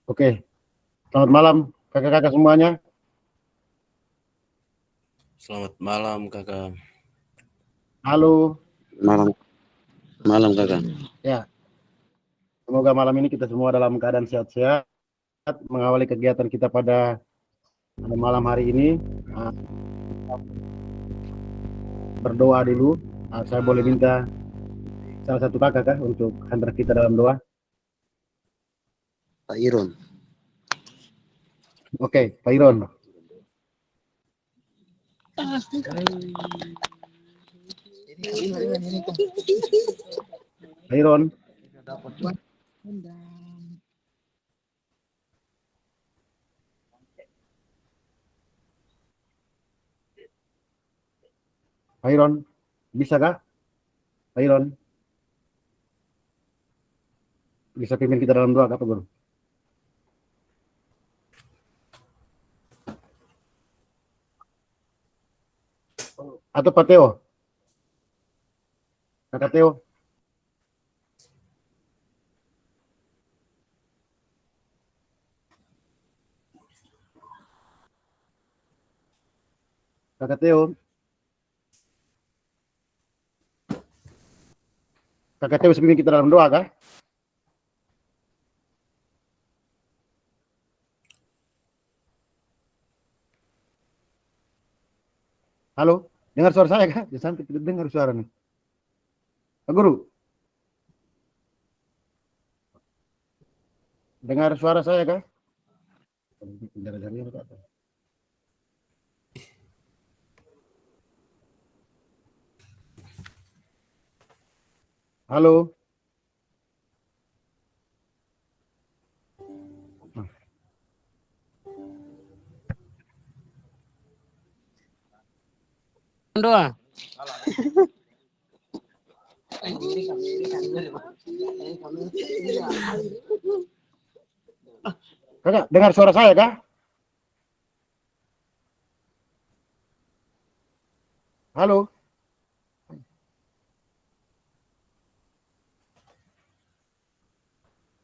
Oke, selamat malam kakak-kakak semuanya. Selamat malam kakak. Halo. Malam kakak. Ya, semoga malam ini kita semua dalam keadaan sehat-sehat mengawali kegiatan kita pada malam hari ini. Berdoa dulu. Saya boleh minta salah satu kakak kah untuk hantar kita dalam doa? Pak Iron. Oke, Pak Iron. Pak Iron. Pak Iron, bisa kah? Pak Iron, bisa pimpin kita dalam doa kah, Pak Guru? Atau Pak Teo? Kakak Teo? Kakak Teo? Kakak Teo bisa pimpin kita dalam doa kah? Halo, dengar suara saya kah? Ya, sampai tidak dengar suara nih. Pak Guru, dengar suara saya kah? Halo. Doa. Kakak, dengar suara saya kah? Halo.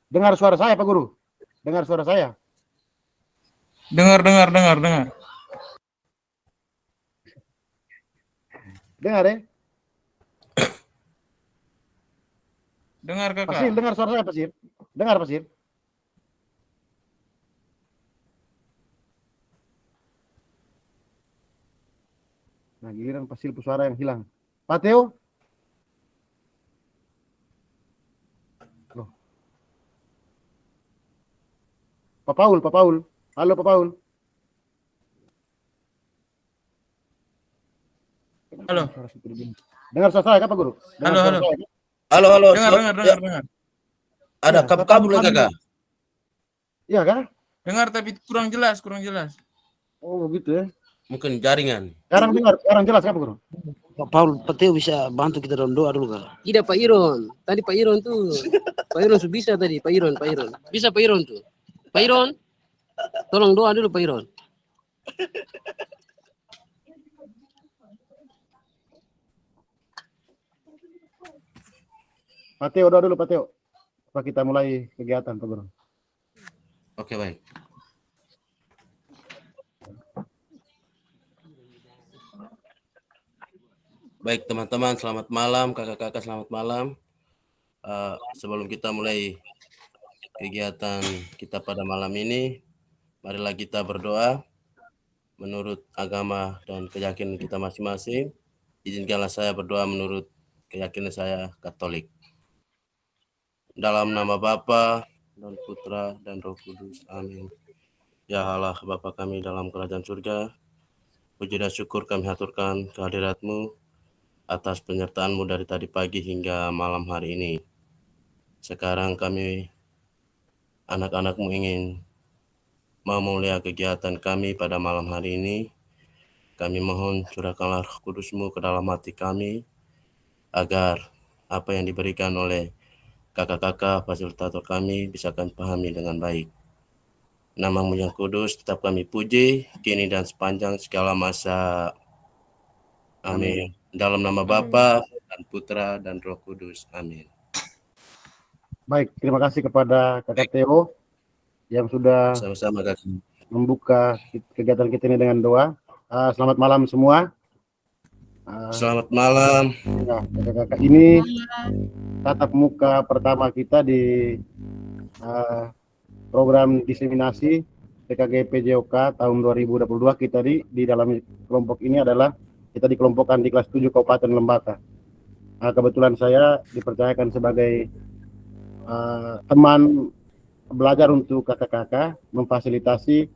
Dengar suara saya, Pak Guru? Dengar suara saya? Dengar. Dengar ya? Dengar kakak. Pasir, dengar suara saya, Pasir? Dengar, Pasir? Nah, giliran Pasir suara yang hilang. Pak Teo? Loh. Pak Paul. Halo, Pak Paul. Halo. Dengar suara saya, Pak Guru? Dengar Halo. saya, Halo. Dengar. Ada kabel ya kakak? Iya kah? Dengar tapi kurang jelas. Oh, begitu ya. Mungkin jaringan. Sekarang dengar, sekarang jelas kan, Pak Guru? Pak Teo bisa bantu kita dalam doa dulu kak? Tidak Pak Iron. Tadi Pak Iron tuh. Pak Iron sudah bisa tadi. Pak Iron. Bisa Pak Iron tuh. Pak Iron. Tolong doa dulu Pak Iron. Pak Teo, doa dulu Pak Teo. Pak, kita mulai kegiatan, Pak Guru. Oke, baik. Baik teman-teman, selamat malam. Kakak-kakak, selamat malam. Sebelum kita mulai kegiatan kita pada malam ini, marilah kita berdoa menurut agama dan keyakinan kita masing-masing. Izinkanlah saya berdoa menurut keyakinan saya Katolik. Dalam nama Bapa dan Putra dan Roh Kudus. Amin. Ya Allah, Bapa kami dalam kerajaan surga, puji dan syukur kami haturkan kehadirat-Mu atas penyertaan-Mu dari tadi pagi hingga malam hari ini. Sekarang kami, anak-anak-Mu, ingin memulai kegiatan kami pada malam hari ini. Kami mohon curahkanlah Roh Kudus-Mu ke dalam hati kami, agar apa yang diberikan oleh kakak-kakak fasilitator kami bisa kami pahami dengan baik. Nama-Mu yang kudus tetap kami puji, kini dan sepanjang segala masa. Amin. Dalam nama Bapa dan Putra dan Roh Kudus. Amin. Baik, terima kasih kepada Kakak Teo. yang sudah Sama-sama kakak. membuka kegiatan kita ini dengan doa. Selamat malam semua. Selamat malam. Ya, kakak-kakak, ini tatap muka pertama kita di program diseminasi PKG PJOK tahun 2022. Kita di dalam kelompok ini adalah kita dikelompokkan di kelas 7 Kabupaten Lembata. Kebetulan saya dipercayakan sebagai teman belajar untuk kakak-kakak memfasilitasi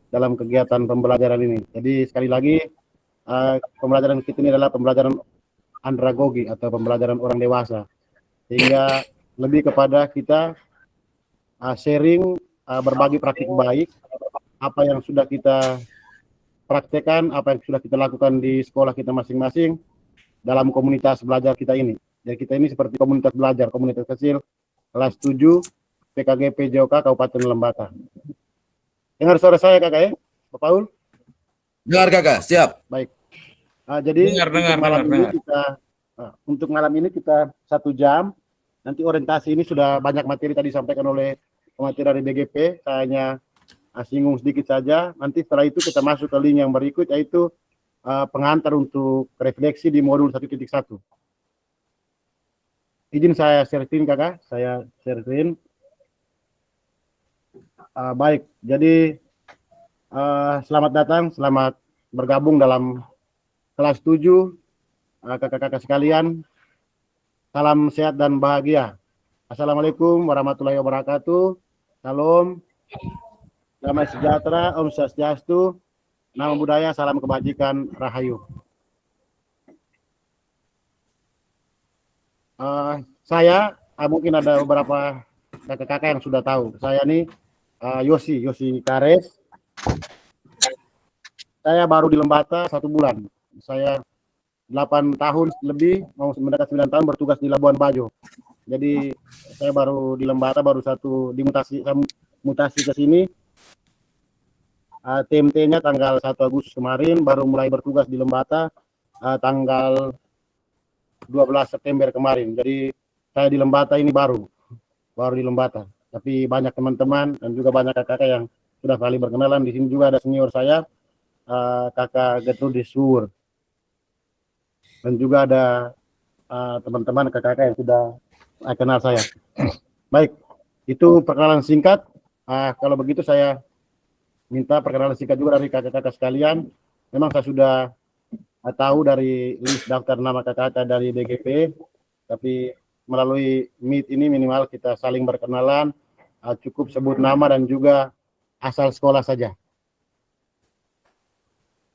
dalam kegiatan pembelajaran ini. Jadi sekali lagi pembelajaran kita ini adalah pembelajaran andragogi atau pembelajaran orang dewasa, sehingga lebih kepada kita sharing, berbagi praktik baik, apa yang sudah kita praktekkan, apa yang sudah kita lakukan di sekolah kita masing-masing dalam komunitas belajar kita ini. Jadi kita ini seperti komunitas belajar, komunitas kecil kelas 7 PKG PJOK Kabupaten Lembata. Dengar suara saya kakak ya, Pak Paul? Dengar kakak, siap. Baik. Jadi untuk malam ini kita 1 jam. Nanti orientasi ini sudah banyak materi tadi disampaikan oleh pemateri dari BGP. Saya hanya singgung sedikit saja. Nanti setelah itu kita masuk ke link yang berikut, yaitu pengantar untuk refleksi di modul 1.1. Izin saya share screen kakak. Saya share screen. Baik. Jadi selamat datang, selamat bergabung dalam kelas 7, kakak-kakak sekalian. Salam sehat dan bahagia. Assalamualaikum warahmatullahi wabarakatuh. Salam, damai sejahtera, Om Swastiastu, Namo Buddhaya, salam kebajikan, Rahayu. Saya mungkin ada beberapa kakak-kakak yang sudah tahu. Saya nih Yosi Kares. Saya baru di Lembata 1 bulan. Saya 8 tahun lebih, mau mendekat 9 tahun bertugas di Labuan Bajo. Jadi saya baru di Lembata, baru mutasi ke sini. TMT-nya tanggal 1 Agustus kemarin, baru mulai bertugas di Lembata tanggal 12 September kemarin. Jadi saya di Lembata ini baru di Lembata. Tapi banyak teman-teman dan juga banyak kakak yang sudah kali berkenalan. Di sini juga ada senior saya, kakak Gertrudis Suur. Dan juga ada teman-teman kakak-kakak yang sudah kenal saya. Baik, itu perkenalan singkat. Kalau begitu saya minta perkenalan singkat juga dari kakak-kakak sekalian. Memang saya sudah tahu dari list daftar nama kakak-kakak dari BGP, tapi melalui Meet ini minimal kita saling berkenalan, cukup sebut nama dan juga asal sekolah saja.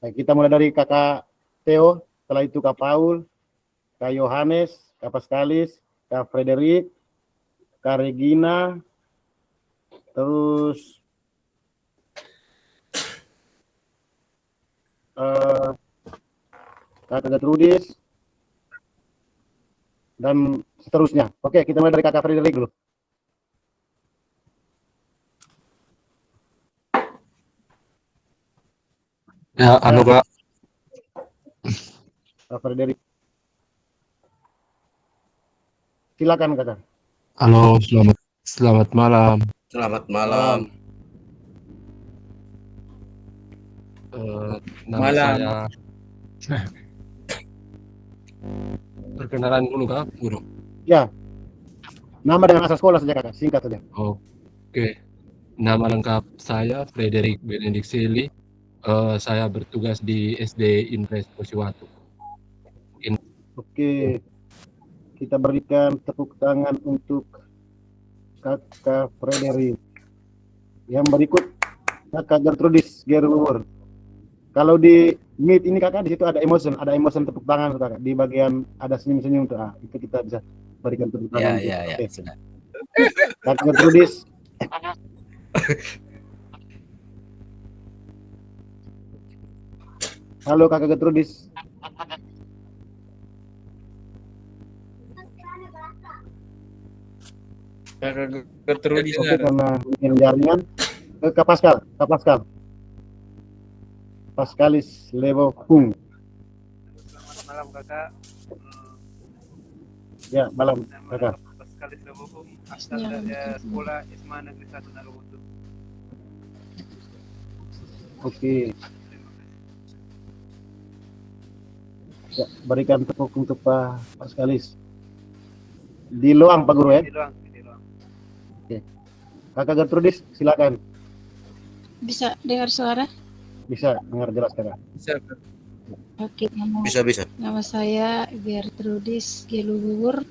Baik, kita mulai dari kakak Theo, setelah itu Kak Paul, Kak Yohanes, Kak Paskalis, Kak Frederik, Kak Regina, terus Kak Gertrudis, dan seterusnya. Oke, kita mulai dari Kakak Frederik dulu. Ya, halo Kak. Kak Frederik. Silakan Kakak. Halo, selamat malam. Selamat malam. Nama Malam. saya perkenalan dulu Kak, Guru. Ya, nama dengan asal sekolah saja Kakak, singkat saja. Oke. Nama lengkap saya Frederik Benedict Sili. Saya bertugas di SD Inpres Posiwatu. Oke, kita berikan tepuk tangan untuk Kakak Frederik. Yang berikut Kakak Gertrudis Gerur. Kalau di Meet ini Kakak, di situ ada emotion tepuk tangan Kakak. Di bagian ada senyum-senyum tuh. Itu kita bisa berikan tepuk tangan. Ya, Oke. sudah. Kakak Gertrudis. Halo Kakak Gertrudis. Kakak Gertrudis. Oke, karena mungkin jaringan. Kak Pascal. Paskalis Levo Kung. Selamat malam kakak. Ya, malam Kakak. Paskalis Levo Kung, asal dari sekolah SMA Negeri 1 Narubutu. Oke. Ya, berikan tepuk untuk Pak Paskalis. Di Loang Pak Guru ya. Di ruang. Oke. Kakak Gertrudis, silakan. Bisa dengar suara? Bisa dengar jelas Kakak. Bisa. Oke, Bisa. nama saya Gertrudis Geluhur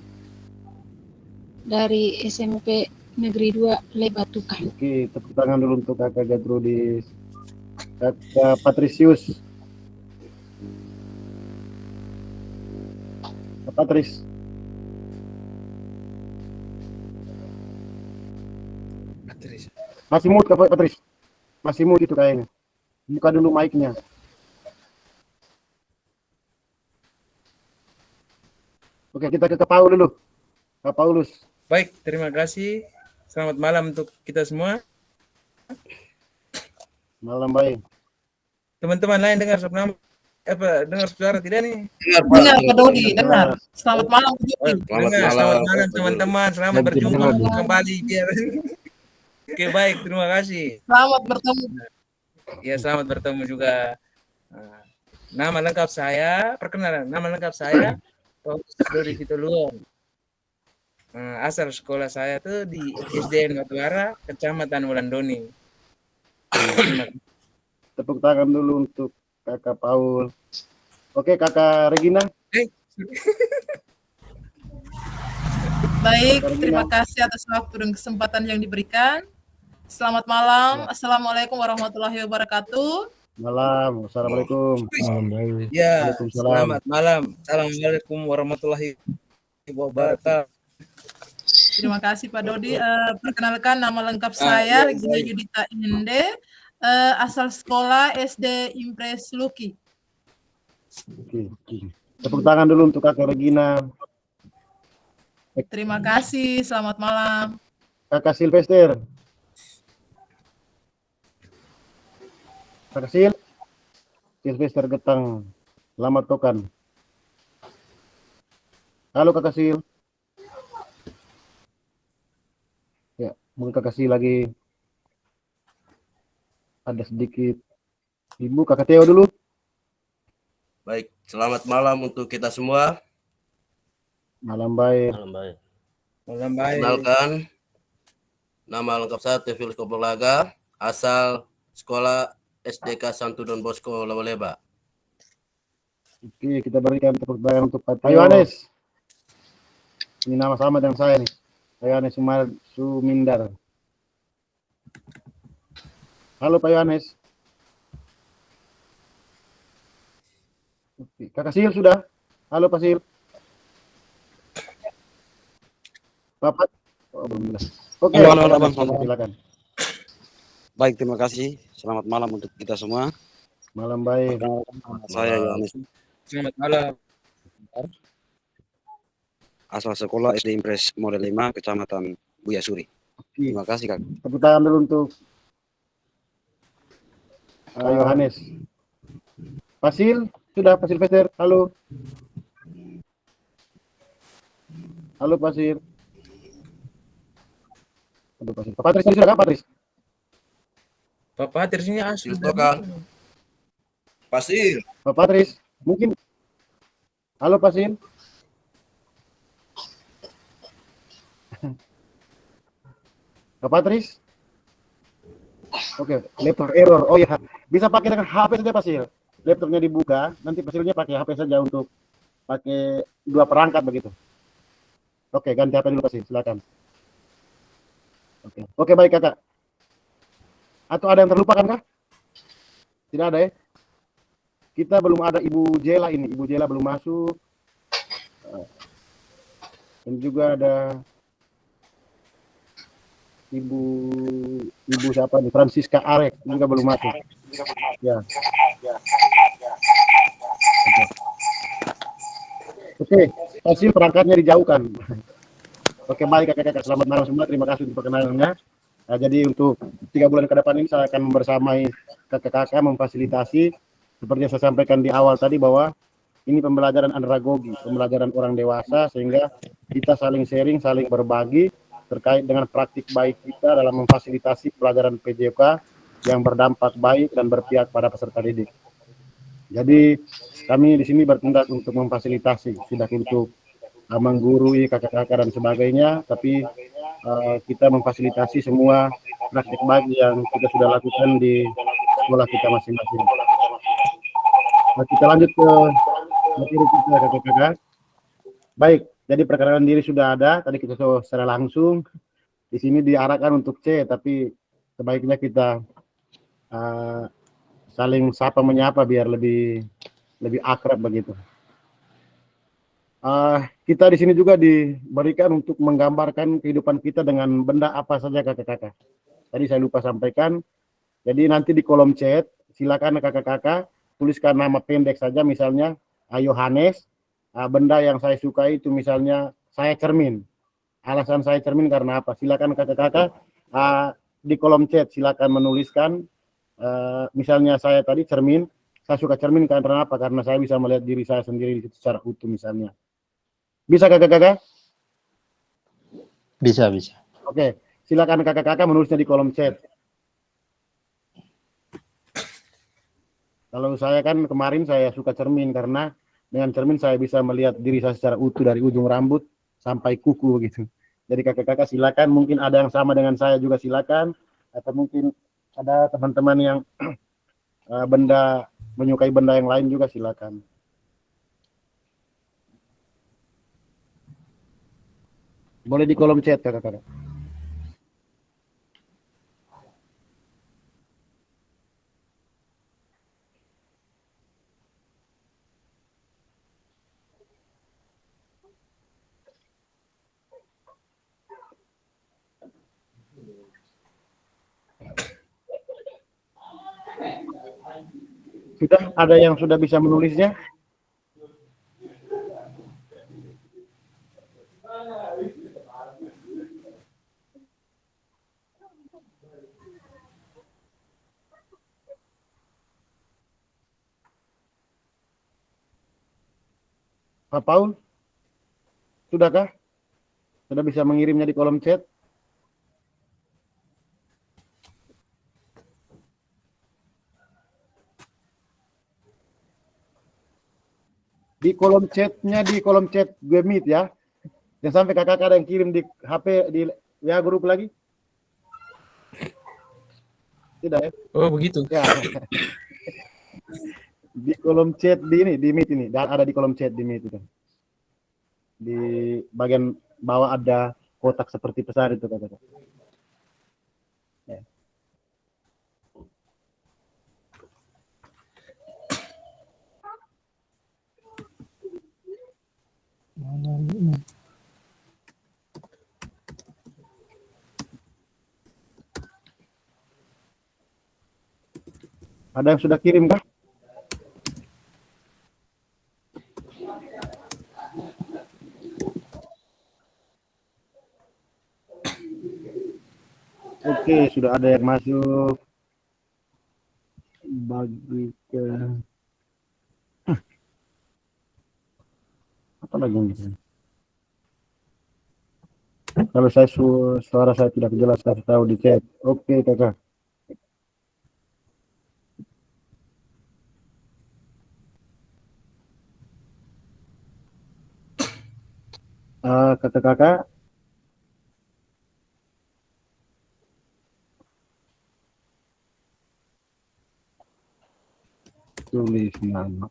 dari SMP Negeri 2 Lebatukan. Oke, tepuk tangan dulu untuk Kakak Gertrudis. Kakak Patrisius. Kak Patris. Masih mute Kak Patris. Masih mute itu kayaknya. Buka dulu mic-nya. Oke, kita ke Paul dulu. Kak Paulus. Baik, terima kasih. Selamat malam untuk kita semua. Malam baik. Teman-teman lain dengar suara tidak nih? Dengar Pak Dodi, dengar. Selamat malam Pak Dodi. Selamat malam teman-teman. Selamat berjumpa kembali. Oke, baik, terima kasih. Selamat bertemu. Ya, selamat bertemu juga. Nama lengkap saya, perkenalan. Nama lengkap saya Paulus Dodi Sitoluon. Asal sekolah saya tuh di SDN Batubara, Kecamatan Wulandoni. Tepuk tangan dulu untuk Kakak Paul. Oke, Kakak Regina. Baik, terima kasih atas waktu dan kesempatan yang diberikan. Selamat malam. Assalamualaikum warahmatullahi wabarakatuh. Malam. Assalamualaikum. Ya, Waalaikumsalam. selamat malam. Assalamualaikum warahmatullahi wabarakatuh. Terima kasih Pak Dodi. Perkenalkan nama lengkap saya Regina Yudita Inde, asal sekolah SD Impres Luki. Oke. Tepuk tangan dulu untuk Kakak Regina. Terima kasih. Selamat malam. Kakak Silvester. Kakak Silvester Getang. Selamat tokan. Halo Kakak Sil. Ya, mungkin Kakak Sil lagi ada sedikit. Ibu Kakak Teo dulu. Baik, selamat malam untuk kita semua. Malam baik. Malam baik. Kenalkan, nama lengkap saya Teofilus Kopolaga, asal sekolah SDK Santo Don Bosco Lawaleba. Oke, kita berikan tepuk tangan untuk Pak Yohanes. Ini nama sama dengan saya nih. Pak Yohanes Sumindar. Halo Pak Yohanes. Oke, Kakak Sil sudah? Halo Pak Sil. Bapak? Oh, belum jelas. Oke, Halo, Bang. silakan. Baik, terima kasih. Selamat malam untuk kita semua. Malam baik. Saya Yohanes, Selamat malam. asal sekolah SD Impres Model 5, Kecamatan Buya Suri. Terima kasih, Kak. Tepuk tangan dulu untuk Yohanes. Pasil, sudah Pasil Silvester. Halo. Halo Pasil. Aduh, Pasil. Pak Patris sudah Kak Patris? Pak Patris ini asli. Silakan. Pasir. Pak Patris, mungkin. Halo Pasil. Pak Patris. Oke, laptop error. Oh ya, bisa pakai dengan HP saja Pasil. Laptopnya dibuka, nanti Pasilnya pakai HP saja untuk pakai 2 perangkat begitu. Oke, ganti HP dulu Pasil, silakan. Oke, baik Kakak. Atau ada yang terlupakan kah? Tidak ada ya? Kita belum ada Ibu Jela ini. Ibu Jela belum masuk. Dan juga ada Ibu siapa nih? Francisca Arek juga belum masuk. Ya. Oke, hasil perangkatnya dijauhkan. Oke, baik kakak-kakak, selamat malam semua. Terima kasih untuk perkenalannya. Nah, jadi untuk 3 bulan ke depan ini saya akan membersamai kakak-kakak memfasilitasi seperti yang saya sampaikan di awal tadi bahwa ini pembelajaran andragogi, pembelajaran orang dewasa, sehingga kita saling sharing, saling berbagi terkait dengan praktik baik kita dalam memfasilitasi pelajaran PJK yang berdampak baik dan berpihak pada peserta didik. Jadi kami di sini bertindak untuk memfasilitasi, tidak untuk menggurui kakak-kakak dan sebagainya, tapi kita memfasilitasi semua praktik baik yang kita sudah lakukan di sekolah kita masing-masing. Kita lanjut ke materi kita kakak-kakak. Baik, jadi perkenalan diri sudah ada, tadi kita secara langsung. Di sini diarahkan untuk C, tapi sebaiknya kita saling sapa menyapa biar lebih akrab begitu. Kita di sini juga diberikan untuk menggambarkan kehidupan kita dengan benda apa saja kakak-kakak. Tadi saya lupa sampaikan. Jadi nanti di kolom chat silakan kakak-kakak tuliskan nama pendek saja, misalnya Yohanes. Benda yang saya sukai itu misalnya saya cermin. Alasan saya cermin karena apa? Silakan kakak-kakak di kolom chat silakan menuliskan. Misalnya saya tadi cermin, saya suka cermin karena apa? Karena saya bisa melihat diri saya sendiri secara utuh misalnya. Bisa kakak-kakak? Bisa. Oke, silakan kakak-kakak menulisnya di kolom chat. Kalau saya kan kemarin saya suka cermin karena dengan cermin saya bisa melihat diri saya secara utuh dari ujung rambut sampai kuku begitu. Jadi kakak-kakak silakan, mungkin ada yang sama dengan saya juga silakan, atau mungkin ada teman-teman yang menyukai benda yang lain juga silakan. Boleh di kolom chat kakak-kakak. Sudah ada yang sudah bisa menulisnya? Pak Paul? Sudahkah? Sudah bisa mengirimnya di kolom chat? Di kolom chatnya, di kolom chat gue Meet ya. Jangan sampai kakak ada yang kirim di HP, di WA grup lagi. Tidak ya? Oh begitu. Ya. Di kolom chat di ini, di Meet ini, dan ada di kolom chat di Meet itu. Di bagian bawah ada kotak seperti pesan itu kakak. Ya. Ada yang sudah kirim kah? Oke, sudah ada yang masuk. Bagi ke apa lagi ini? Kalau saya suara saya tidak jelas, kasih tahu di chat. Oke, kakak. Kakak-kakak. Tulis nama.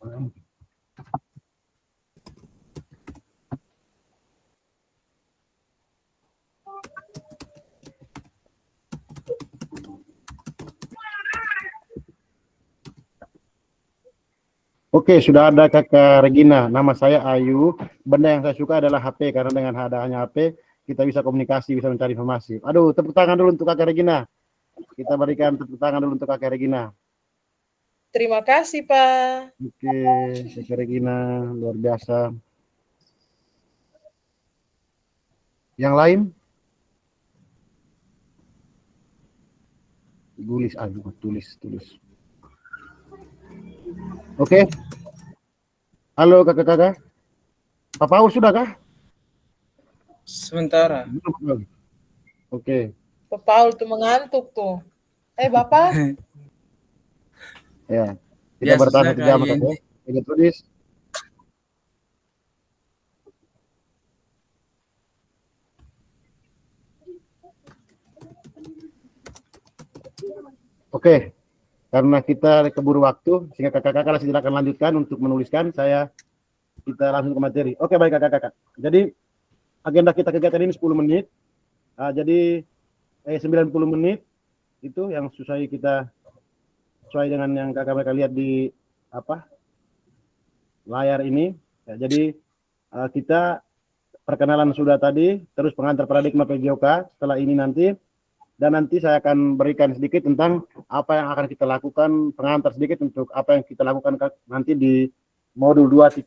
Oke, sudah ada kakak Regina. Nama saya Ayu. Benda yang saya suka adalah HP, karena dengan adanya HP kita bisa komunikasi, bisa mencari informasi. Aduh, tepuk tangan dulu untuk kakak Regina. Kita berikan tepuk tangan dulu untuk kakak Regina. Terima kasih, Pak. Oke, kakak Regina, luar biasa. Yang lain? Tulis. Oke. Halo kakak-kakak. Pak Paul sudah kah? Sementara. Oke. Pak Paul tuh mengantuk tuh. Bapak. Ya, kita Biasa bertahan saja 1 jam, Kak Kak, ya. Yendi. Oke, tulis. Oke, karena kita keburu waktu, sehingga kakak-kakak silakan lanjutkan untuk menuliskan. Kita langsung ke materi. Oke, baik kakak-kakak. Jadi agenda kita kegiatan ini 10 menit. Jadi 90 menit itu yang sesuai kita sesuai dengan yang kakak-kakak lihat di layar ini. Ya, jadi kita perkenalan sudah tadi, terus pengantar paradigma PJOK setelah ini nanti, dan nanti saya akan berikan sedikit tentang apa yang akan kita lakukan, pengantar sedikit untuk apa yang kita lakukan nanti di modul 2.1.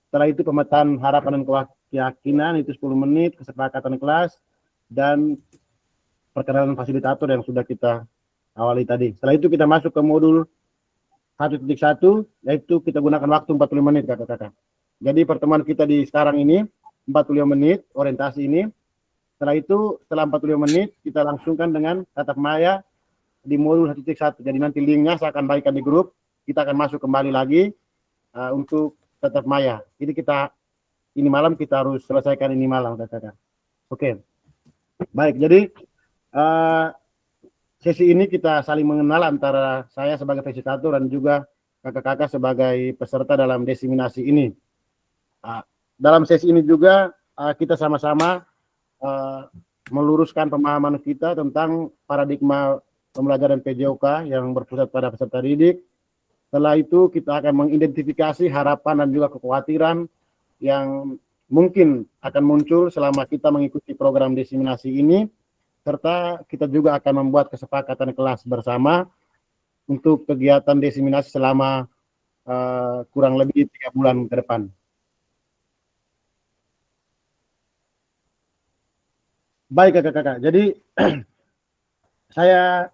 Setelah itu pemetaan harapan dan keyakinan itu 10 menit, kesepakatan kelas, dan perkenalan fasilitator yang sudah kita awali tadi. Setelah itu kita masuk ke modul 1.1, yaitu kita gunakan waktu 45 menit kakak-kakak. Jadi pertemuan kita di sekarang ini 45 menit orientasi ini. Setelah itu, setelah 45 menit kita langsungkan dengan tatap maya di modul 1.1. Jadi nanti linknya saya akan bagikan di grup. Kita akan masuk kembali lagi untuk tatap maya. Jadi ini malam kita harus selesaikan ini malam kakak-kakak. Oke. Baik, jadi sesi ini kita saling mengenal antara saya sebagai fasilitator dan juga kakak-kakak sebagai peserta dalam diseminasi ini. Dalam sesi ini juga kita sama-sama meluruskan pemahaman kita tentang paradigma pembelajaran PJOK yang berpusat pada peserta didik. Setelah itu kita akan mengidentifikasi harapan dan juga kekhawatiran yang mungkin akan muncul selama kita mengikuti program diseminasi ini, serta kita juga akan membuat kesepakatan kelas bersama untuk kegiatan diseminasi selama kurang lebih 3 bulan ke depan. Baik kakak-kakak, jadi saya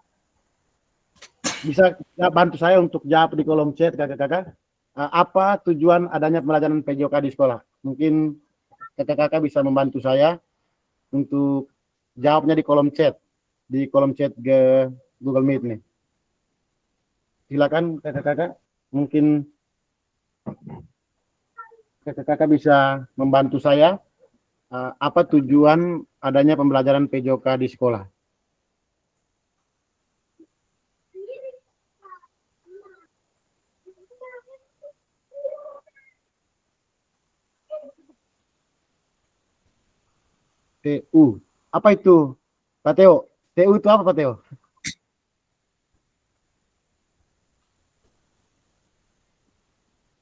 bisa bantu saya untuk jawab di kolom chat kakak-kakak. Apa tujuan adanya pembelajaran PJOK di sekolah? Mungkin kakak-kakak bisa membantu saya untuk jawabnya di kolom chat ke Google Meet nih. Silakan kakak-kakak, mungkin kakak-kakak bisa membantu saya. Apa tujuan adanya pembelajaran PJOK di sekolah? TU. Apa itu, Pak Teo? TU itu apa, Pak Teo?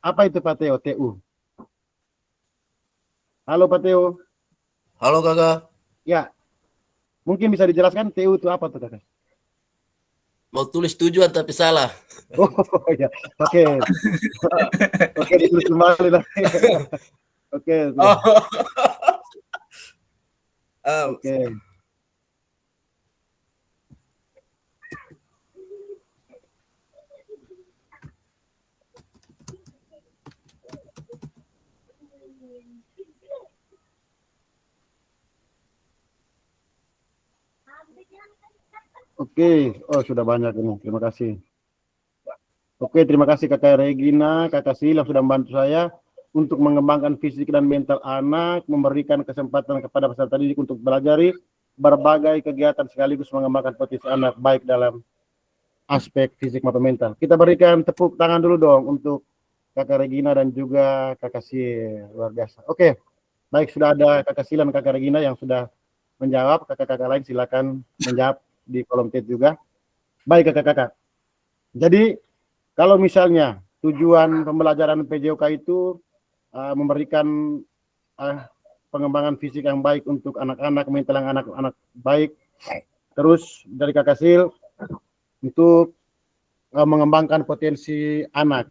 Apa itu, Pak Teo, TU? Halo, Pak Teo. Halo kakak. Ya, mungkin bisa dijelaskan TU itu apa tuh kakak? Mau tulis tujuan tapi salah. Oh ya, oke. Oke, ditulis kembali lah. Oke. Oke. Oke, oh sudah banyak ini, terima kasih. Oke, terima kasih Kakak Regina, Kakak Sil yang sudah membantu saya untuk mengembangkan fisik dan mental anak, memberikan kesempatan kepada peserta didik untuk belajar berbagai kegiatan sekaligus mengembangkan potensi anak baik dalam aspek fisik maupun mental. Kita berikan tepuk tangan dulu dong untuk Kakak Regina dan juga Kakak Sil, luar biasa. Oke, baik sudah ada Kakak Sil dan Kakak Regina yang sudah menjawab. Kakak-kakak lain silakan menjawab di kolom chat juga. Baik kakak-kakak. Jadi kalau misalnya tujuan pembelajaran PJOK itu memberikan pengembangan fisik yang baik untuk anak-anak, mental yang anak-anak baik. Terus dari Kakak Sil untuk mengembangkan potensi anak.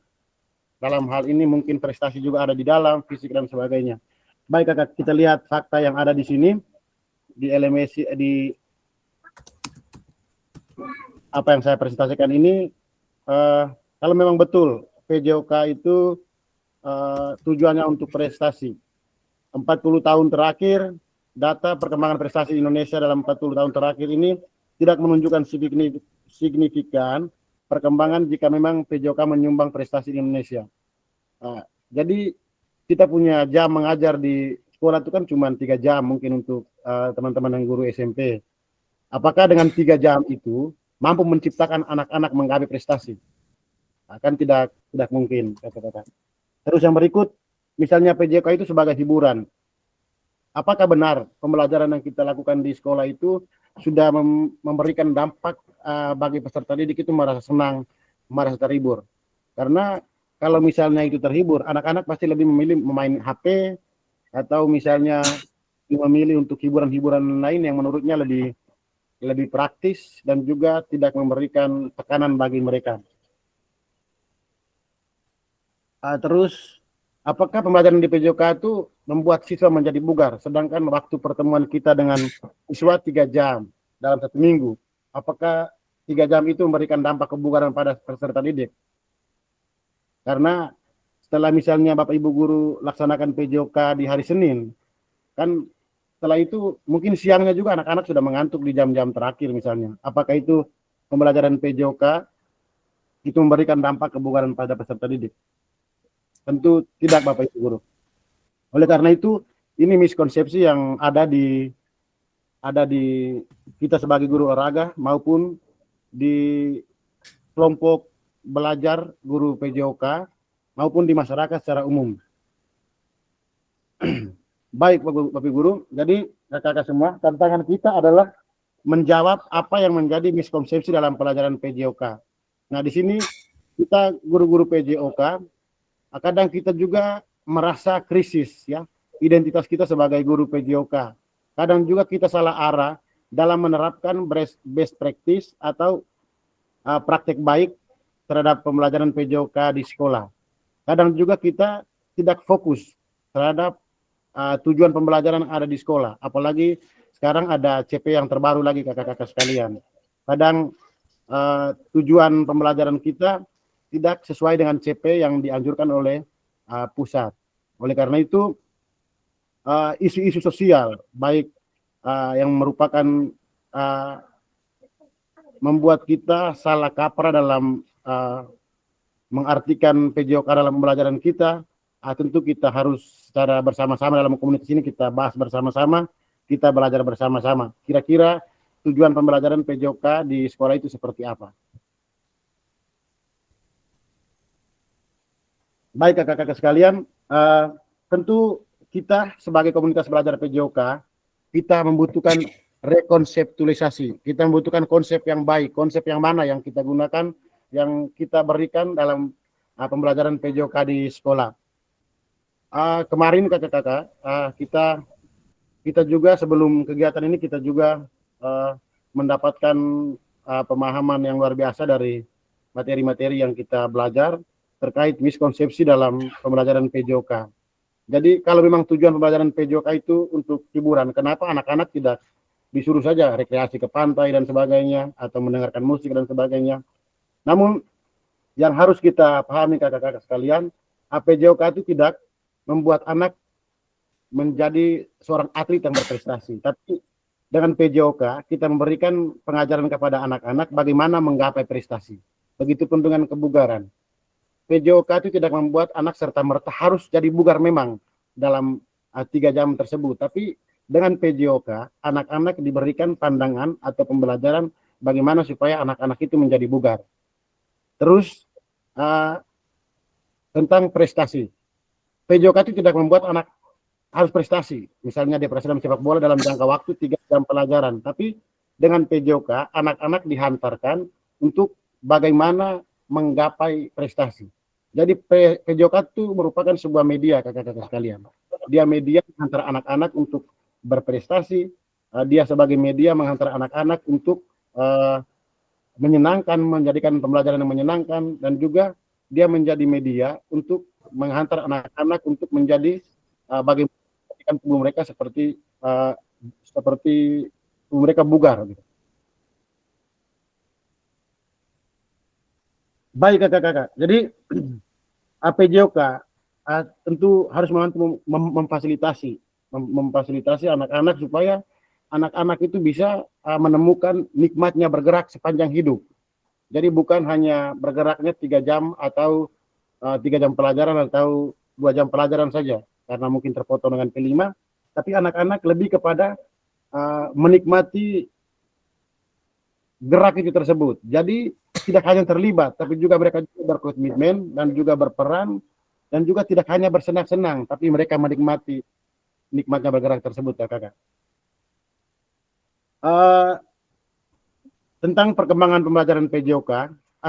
Dalam hal ini mungkin prestasi juga ada di dalam, fisik dan sebagainya. Baik kakak, kita lihat fakta yang ada di sini di LMS di apa yang saya presentasikan ini. Kalau memang betul PJOK itu tujuannya untuk prestasi. 40 tahun terakhir, data perkembangan prestasi Indonesia dalam 40 tahun terakhir ini tidak menunjukkan signifikan perkembangan jika memang PJOK menyumbang prestasi di Indonesia. Jadi kita punya jam mengajar di sekolah itu kan cuma 3 jam mungkin untuk teman-teman yang guru SMP. Apakah dengan 3 jam itu mampu menciptakan anak-anak menggapai prestasi? Kan tidak mungkin, kata-kata. Terus yang berikut, misalnya PJOK itu sebagai hiburan. Apakah benar pembelajaran yang kita lakukan di sekolah itu sudah memberikan dampak bagi peserta didik itu merasa senang, merasa terhibur? Karena kalau misalnya itu terhibur, anak-anak pasti lebih memilih memain HP atau misalnya memilih untuk hiburan-hiburan lain yang menurutnya lebih praktis dan juga tidak memberikan tekanan bagi mereka. Terus, apakah pembelajaran di PJOK itu membuat siswa menjadi bugar, sedangkan waktu pertemuan kita dengan siswa 3 jam dalam 1 minggu, apakah 3 jam itu memberikan dampak kebugaran pada peserta didik? Karena setelah misalnya Bapak Ibu guru laksanakan PJOK di hari Senin, kan setelah itu mungkin siangnya juga anak-anak sudah mengantuk di jam-jam terakhir misalnya. Apakah itu pembelajaran PJOK itu memberikan dampak kebugaran pada peserta didik? Tentu tidak, Bapak Ibu guru. Oleh karena itu, ini miskonsepsi yang ada di kita sebagai guru olahraga maupun di kelompok belajar guru PJOK maupun di masyarakat secara umum. Baik, Bapak Ibu guru, jadi kakak-kakak semua, tantangan kita adalah menjawab apa yang menjadi miskonsepsi dalam pelajaran PJOK. Nah, di sini kita guru-guru PJOK kadang kita juga merasa krisis ya, identitas kita sebagai guru PJOK. Kadang juga kita salah arah dalam menerapkan best practice atau praktek baik terhadap pembelajaran PJOK di sekolah. Kadang juga kita tidak fokus terhadap tujuan pembelajaran yang ada di sekolah. Apalagi sekarang ada CP yang terbaru lagi, kakak-kakak sekalian. Kadang tujuan pembelajaran kita tidak sesuai dengan CP yang dianjurkan oleh pusat. Oleh karena itu, isu-isu sosial, baik yang merupakan membuat kita salah kaprah dalam mengartikan PJOK dalam pembelajaran kita, tentu kita harus secara bersama-sama dalam komunitas ini kita bahas bersama-sama, kita belajar bersama-sama. Kira-kira tujuan pembelajaran PJOK di sekolah itu seperti apa? Baik kakak-kakak sekalian, tentu kita sebagai komunitas belajar PJOK, kita membutuhkan rekonseptualisasi. Kita membutuhkan konsep yang baik, konsep yang mana yang kita gunakan, yang kita berikan dalam pembelajaran PJOK di sekolah. Kemarin kakak-kakak, kita juga sebelum kegiatan ini kita juga mendapatkan pemahaman yang luar biasa dari materi-materi yang kita belajar terkait miskonsepsi dalam pembelajaran PJOK. Jadi kalau memang tujuan pembelajaran PJOK itu untuk hiburan, kenapa anak-anak tidak disuruh saja rekreasi ke pantai dan sebagainya, atau mendengarkan musik dan sebagainya. Namun yang harus kita pahami kakak-kakak sekalian, PJOK itu tidak membuat anak menjadi seorang atlet yang berprestasi. Tapi dengan PJOK kita memberikan pengajaran kepada anak-anak bagaimana menggapai prestasi. Begitupun dengan kebugaran. PJOK itu tidak membuat anak serta-merta harus jadi bugar memang dalam 3 jam tersebut. Tapi dengan PJOK, anak-anak diberikan pandangan atau pembelajaran bagaimana supaya anak-anak itu menjadi bugar. Terus tentang prestasi. PJOK itu tidak membuat anak harus prestasi. Misalnya dia prestasi dalam sepak bola dalam jangka waktu 3 jam pelajaran. Tapi dengan PJOK, anak-anak dihantarkan untuk bagaimana menggapai prestasi. Jadi PJOK itu merupakan sebuah media kakak-kakak sekalian. Dia media antara anak-anak untuk berprestasi. Dia sebagai media menghantar anak-anak untuk menyenangkan, menjadikan pembelajaran yang menyenangkan, dan juga dia menjadi media untuk menghantar anak-anak untuk menjadi bagaimana tubuh mereka seperti tubuh mereka bugar. Gitu. Baik kakak-kakak, jadi PJOK tentu harus memfasilitasi anak-anak supaya anak-anak itu bisa menemukan nikmatnya bergerak sepanjang hidup. Jadi bukan hanya bergeraknya 3 jam atau 3 jam pelajaran atau 2 jam pelajaran saja, karena mungkin terpotong dengan P5, tapi anak-anak lebih kepada menikmati gerak itu tersebut. Jadi tidak hanya terlibat, tapi juga mereka juga berkomitmen dan juga berperan, dan juga tidak hanya bersenang-senang, tapi mereka menikmati nikmatnya bergerak tersebut ya kakak. Tentang perkembangan pembelajaran PJOK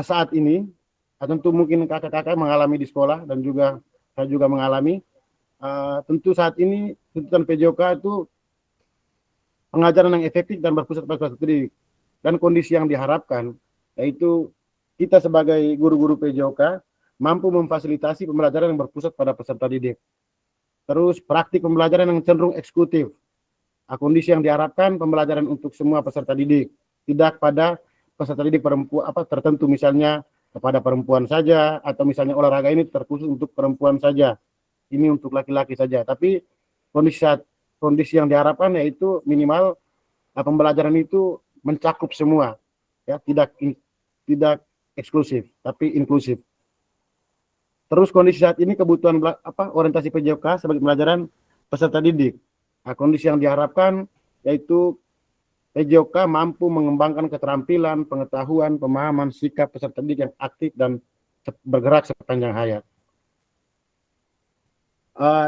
saat ini, tentu mungkin kakak-kakak mengalami di sekolah dan juga saya juga mengalami. Tentu saat ini tuntutan PJOK itu pengajaran yang efektif dan berpusat pada peserta didik, dan kondisi yang diharapkan yaitu kita sebagai guru-guru PJOK mampu memfasilitasi pembelajaran yang berpusat pada peserta didik. Terus praktik pembelajaran yang cenderung eksekutif. Kondisi yang diharapkan pembelajaran untuk semua peserta didik, tidak pada peserta didik perempuan tertentu, misalnya kepada perempuan saja, atau misalnya olahraga ini terkhusus untuk perempuan saja, ini untuk laki-laki saja. Tapi kondisi yang diharapkan yaitu minimal pembelajaran itu mencakup semua, ya, tidak eksklusif tapi inklusif. Terus kondisi saat ini kebutuhan orientasi PJOK sebagai pembelajaran peserta didik. Kondisi yang diharapkan yaitu PJOK mampu mengembangkan keterampilan, pengetahuan, pemahaman, sikap peserta didik yang aktif dan bergerak sepanjang hayat.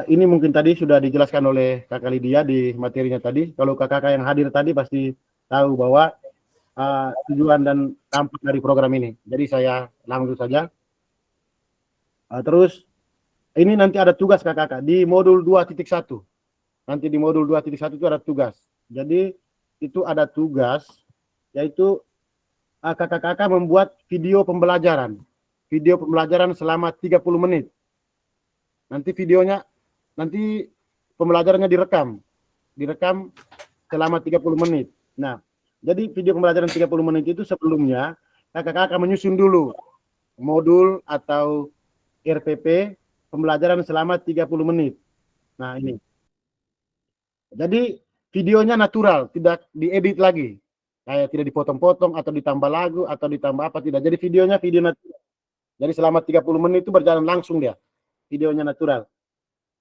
Ini mungkin tadi sudah dijelaskan oleh Kakak Lydia di materinya tadi. Kalau kakak-kakak yang hadir tadi pasti tahu bahwa tujuan dan dampak dari program ini. Jadi saya langsung saja. Terus ini nanti ada tugas kakak-kakak di modul 2.1. Nanti di modul 2.1 itu ada tugas. Jadi itu ada tugas yaitu kakak-kakak membuat video pembelajaran selama 30 menit. Nanti pembelajarannya direkam selama 30 menit. Nah, jadi video pembelajaran 30 menit itu sebelumnya kakak-kakak menyusun dulu modul atau RPP pembelajaran selama 30 menit. Nah, ini. Jadi videonya natural, tidak diedit lagi. Kayak tidak dipotong-potong atau ditambah lagu atau ditambah apa, tidak. Jadi videonya video natural. Jadi selama 30 menit itu berjalan langsung dia. Videonya natural.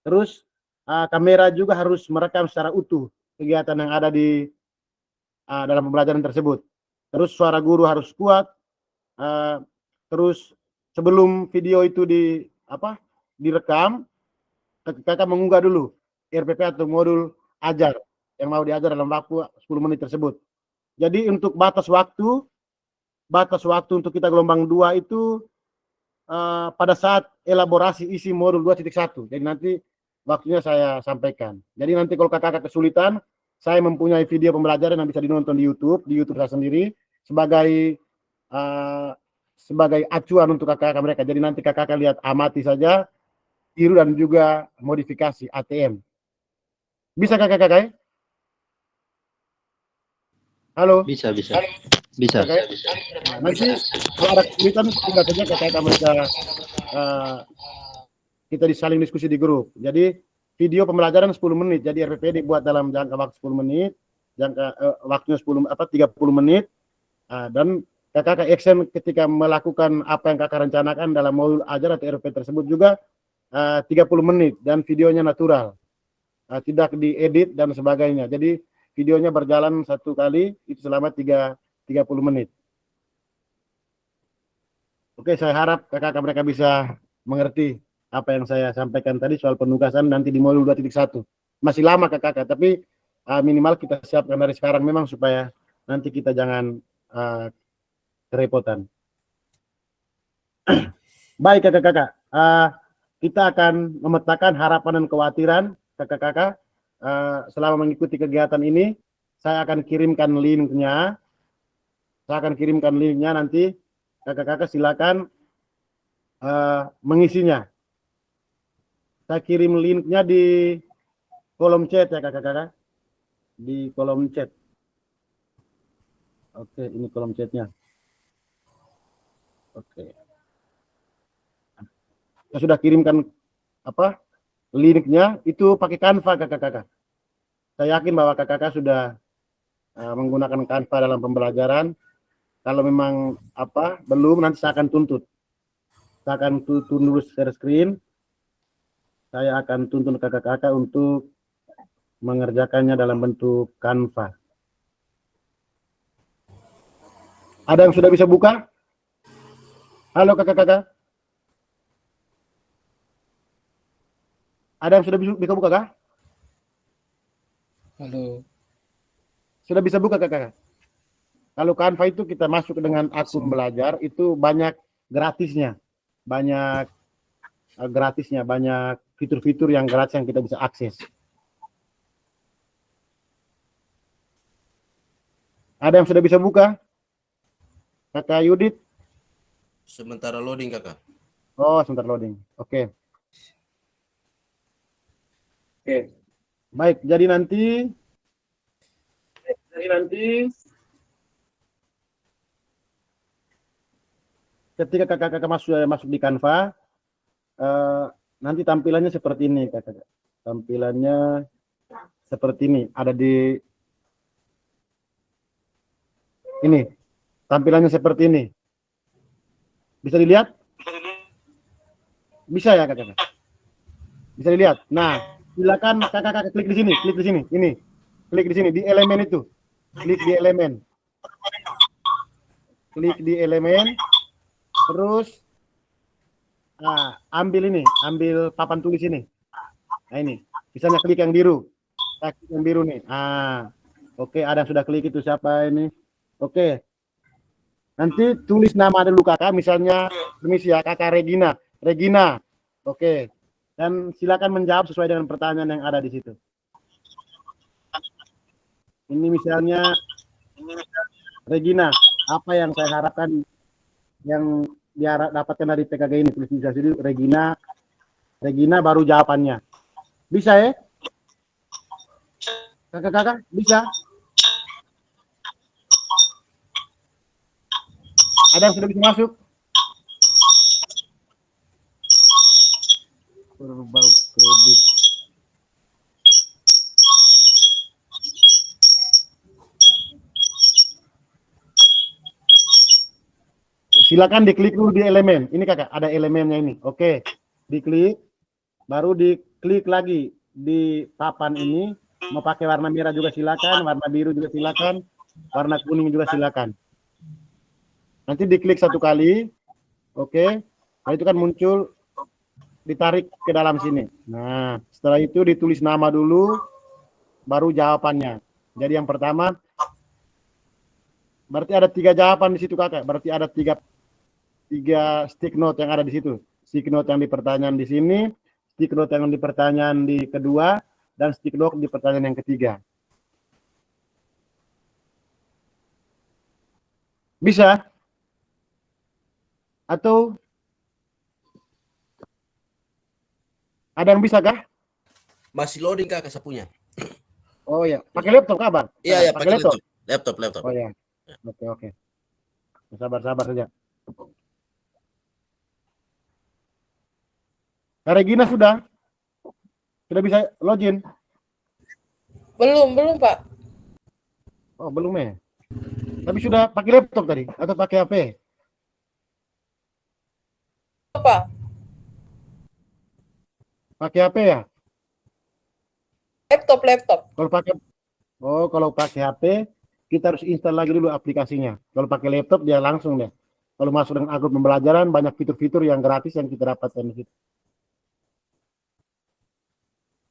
Terus kamera juga harus merekam secara utuh kegiatan yang ada di dalam pembelajaran tersebut. Terus suara guru harus kuat. Terus sebelum video itu direkam, kakak mengunggah dulu RPP atau modul ajar yang mau diajar dalam waktu 10 menit tersebut. Jadi untuk batas waktu untuk kita gelombang 2 itu pada saat elaborasi isi modul 2.1. Jadi nanti waktunya saya sampaikan. Jadi nanti kalau kakak-kakak kesulitan, saya mempunyai video pembelajaran yang bisa dinonton di YouTube saya sendiri sebagai acuan untuk kakak-kakak mereka. Jadi nanti kakak-kakak lihat, amati saja, tiru dan juga modifikasi ATM. Bisa kakak-kakak? Halo? Bisa. Kakak? Nanti kalau ada kesulitan tinggal saja kakak-kakak mereka kita saling diskusi di grup. Jadi video pembelajaran 10 menit. Jadi RPP dibuat dalam jangka waktu 10 menit, waktunya 30 menit. Dan kakak action ketika melakukan apa yang kakak rencanakan dalam modul ajar atau RPP tersebut juga 30 menit dan videonya natural. Tidak diedit dan sebagainya. Jadi videonya berjalan satu kali itu selama 30 menit. Oke, saya harap kakak mereka bisa mengerti apa yang saya sampaikan tadi soal penugasan nanti di modul 2.1. Masih lama kakak, tapi minimal kita siapkan dari sekarang memang supaya nanti kita jangan kerepotan. Baik kakak-kakak, kita akan memetakan harapan dan kekhawatiran kakak-kakak selama mengikuti kegiatan ini. Saya akan kirimkan linknya. Nanti kakak-kakak silakan mengisinya. Saya kirim linknya di kolom chat ya kakak-kakak. Di kolom chat. Oke, ini kolom chatnya. Oke. Saya sudah kirimkan linknya, itu pakai Canva kakak-kakak. Saya yakin bahwa kakak-kakak sudah menggunakan Canva dalam pembelajaran. Kalau memang belum, nanti saya akan tuntut. Saya akan tuntut dulu share screen. Saya akan tuntut kakak-kakak untuk mengerjakannya dalam bentuk Canva. Ada yang sudah bisa buka? Halo kakak-kakak. Ada yang sudah bisa buka kah? Halo. Sudah bisa buka kakak-kakak? Kalau Canva itu kita masuk dengan akun belajar, itu banyak gratisnya. Banyak fitur-fitur yang gratis yang kita bisa akses. Ada yang sudah bisa buka? Kakak Yudit? Sementara loading kakak. Oh, sebentar loading. Oke. Baik, jadi nanti ketika kakak-kakak masuk di Canva, nanti tampilannya seperti ini kakak. Tampilannya seperti ini. Ada di ini. Tampilannya seperti ini. Bisa dilihat? Bisa ya kakak? Bisa dilihat. Nah, silakan kakak-kakak klik di sini, ini. Klik di sini di elemen itu. Klik di elemen. Klik di elemen. Terus ambil papan tulis ini. Nah, ini. Misalnya klik yang biru. Klik yang biru nih. Oke, ada yang sudah klik itu, siapa ini? Oke. Nanti tulis nama dulu kakak, misalnya permisi ya, kakak Regina. Oke. Dan silakan menjawab sesuai dengan pertanyaan yang ada di situ. Ini misalnya Regina, apa yang saya harapkan yang dapatkan dari PKG ini? Tulis di sini Regina baru jawabannya. Bisa ya? Kakak-kakak, bisa? Ada yang sudah bisa masuk? Berbau kredit. Silakan diklik dulu di elemen. Ini kakak, ada elemennya ini. Oke, diklik. Baru diklik lagi di papan ini. Mau pakai warna merah juga silakan, warna biru juga silakan, warna kuning juga silakan. Nanti diklik satu kali, oke. Nah, itu kan muncul, ditarik ke dalam sini. Nah, setelah itu ditulis nama dulu, baru jawabannya. Jadi yang pertama, berarti ada 3 jawaban di situ kakak. Berarti ada tiga stick note yang ada di situ. Stick note yang di pertanyaan di sini, stick note yang di pertanyaan di kedua, dan stick note di pertanyaan yang ketiga. Bisa? Atau ada yang bisa kah? Masih loading kakak sapunya. Oh ya, pakai laptop kabar? Iya, pakai laptop. Oh ya. Oke. Sabar saja. Kak Regina sudah bisa login? Belum, Pak. Oh, belum ya. Tapi sudah pakai laptop tadi atau pakai HP? Apa? Pakai HP ya? Laptop. Kalau pakai HP, kita harus install lagi dulu aplikasinya. Kalau pakai laptop dia langsung deh. Kalau masuk dengan akun pembelajaran, banyak fitur-fitur yang gratis yang kita dapatkan di situ.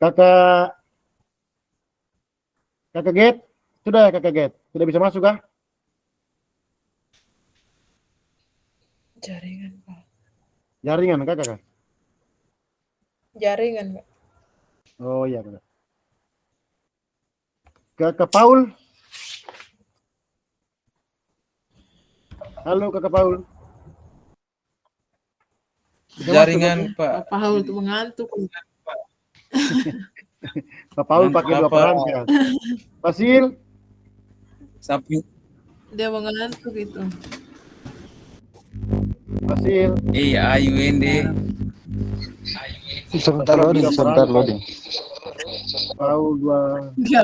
Kakak Get, sudah ya kakak Get? Sudah bisa masuk kah? Jaringan, Pak. Jaringan kakak? Jaringan, Pak. Oh iya kakak. Kakak Paul. Halo kakak Paul. Bisa Jaringan masuk, Pak. Paul itu mengantuk. Kak Paul pakai 2 perangkat. Fasil. Sapi. Dia mengantuk itu. Fasil. Iya, AUND. Sebentar loading. Paul 2 Dia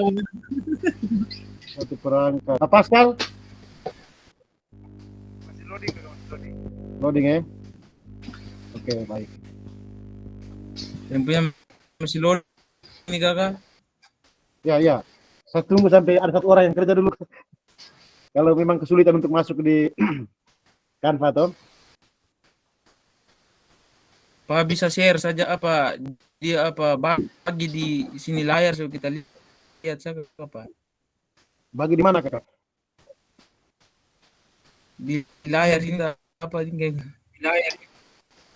1 perangkat. Pascal. Loading ya. Oke, baik. Yang punya masih loading ini kakak. Ya. Saya tunggu sampai ada satu orang yang kerja dulu. Kalau memang kesulitan untuk masuk di Canva toh. Pak bisa share saja apa dia apa bagi di sini layar so kita lihat saja apa. Bagi di mana kakak? Di layar ini apa ini kayak di layar.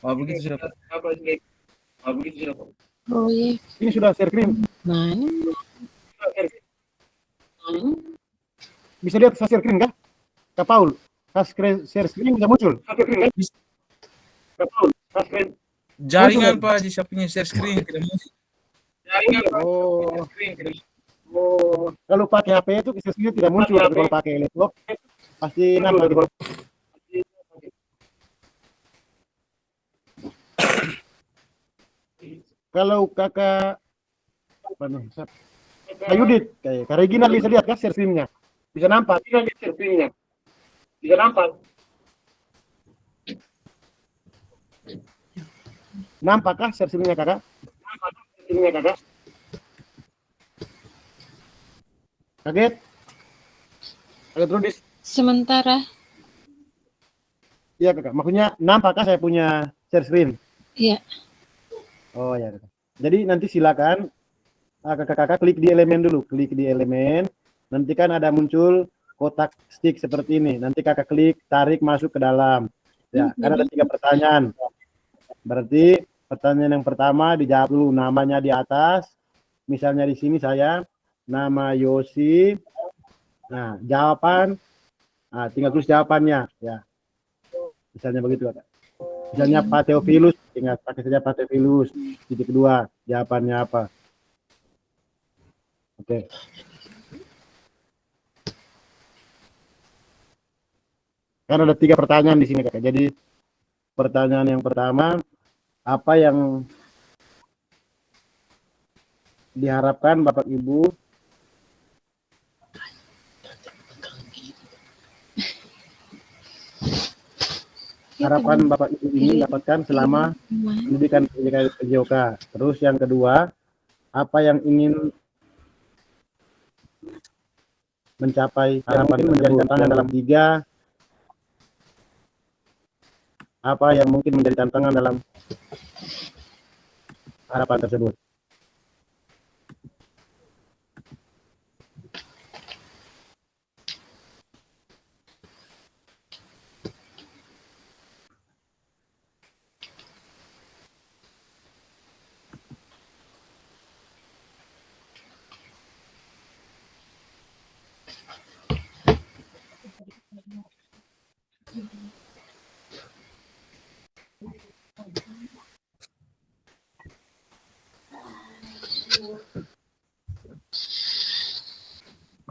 Oh begitu sudah. Apa ini? Oh begitu sudah. Oh iya. Ini sudah share screen. Mana? Bisa lihat saya share screen kah? Kak Paul, share screen bisa muncul. Kak Paul, screen. Jaringan Pak, saya punya share screen tidak muncul. Jaringan Pak. Oh, kalau pakai HP itu share screen tidak muncul, tapi kalau pakai laptop pasti nampak gitu. Kalau kakak apa nih? Kak Yudit, kayak Kak Regina bisa lihat kan share screen-nya? Bisa nampak? Bisa nampak? Nampakkah share screen-nya kakak? Kaget? Kaget Rudis? Sementara. Iya kakak, maksudnya nampakkah saya punya share screen? Iya. Oh ya kakak. Jadi nanti silakan kakak klik di elemen dulu, klik di elemen, nanti kan ada muncul kotak stick seperti ini, nanti kakak klik, tarik masuk ke dalam. Ya, kan ada 3 pertanyaan. Berarti pertanyaan yang pertama dijawab dulu, namanya di atas, misalnya di sini saya, nama Yosi, nah jawaban, nah, tinggal tulis jawabannya, ya, misalnya begitu kakak. Misalnya Pak Theophilus, tinggal pakai saja Pak Theophilus. Titik 2, jawabannya apa? Oke. Kan ada 3 pertanyaan di sini kakak. Jadi pertanyaan yang pertama, apa yang diharapkan Bapak Ibu Bapak Ibu ini dapatkan selama pendidikan PJOK. Terus yang kedua, apa yang ingin mencapai harapan menjadi tantangan dalam 3, apa yang mungkin menjadi tantangan dalam harapan tersebut.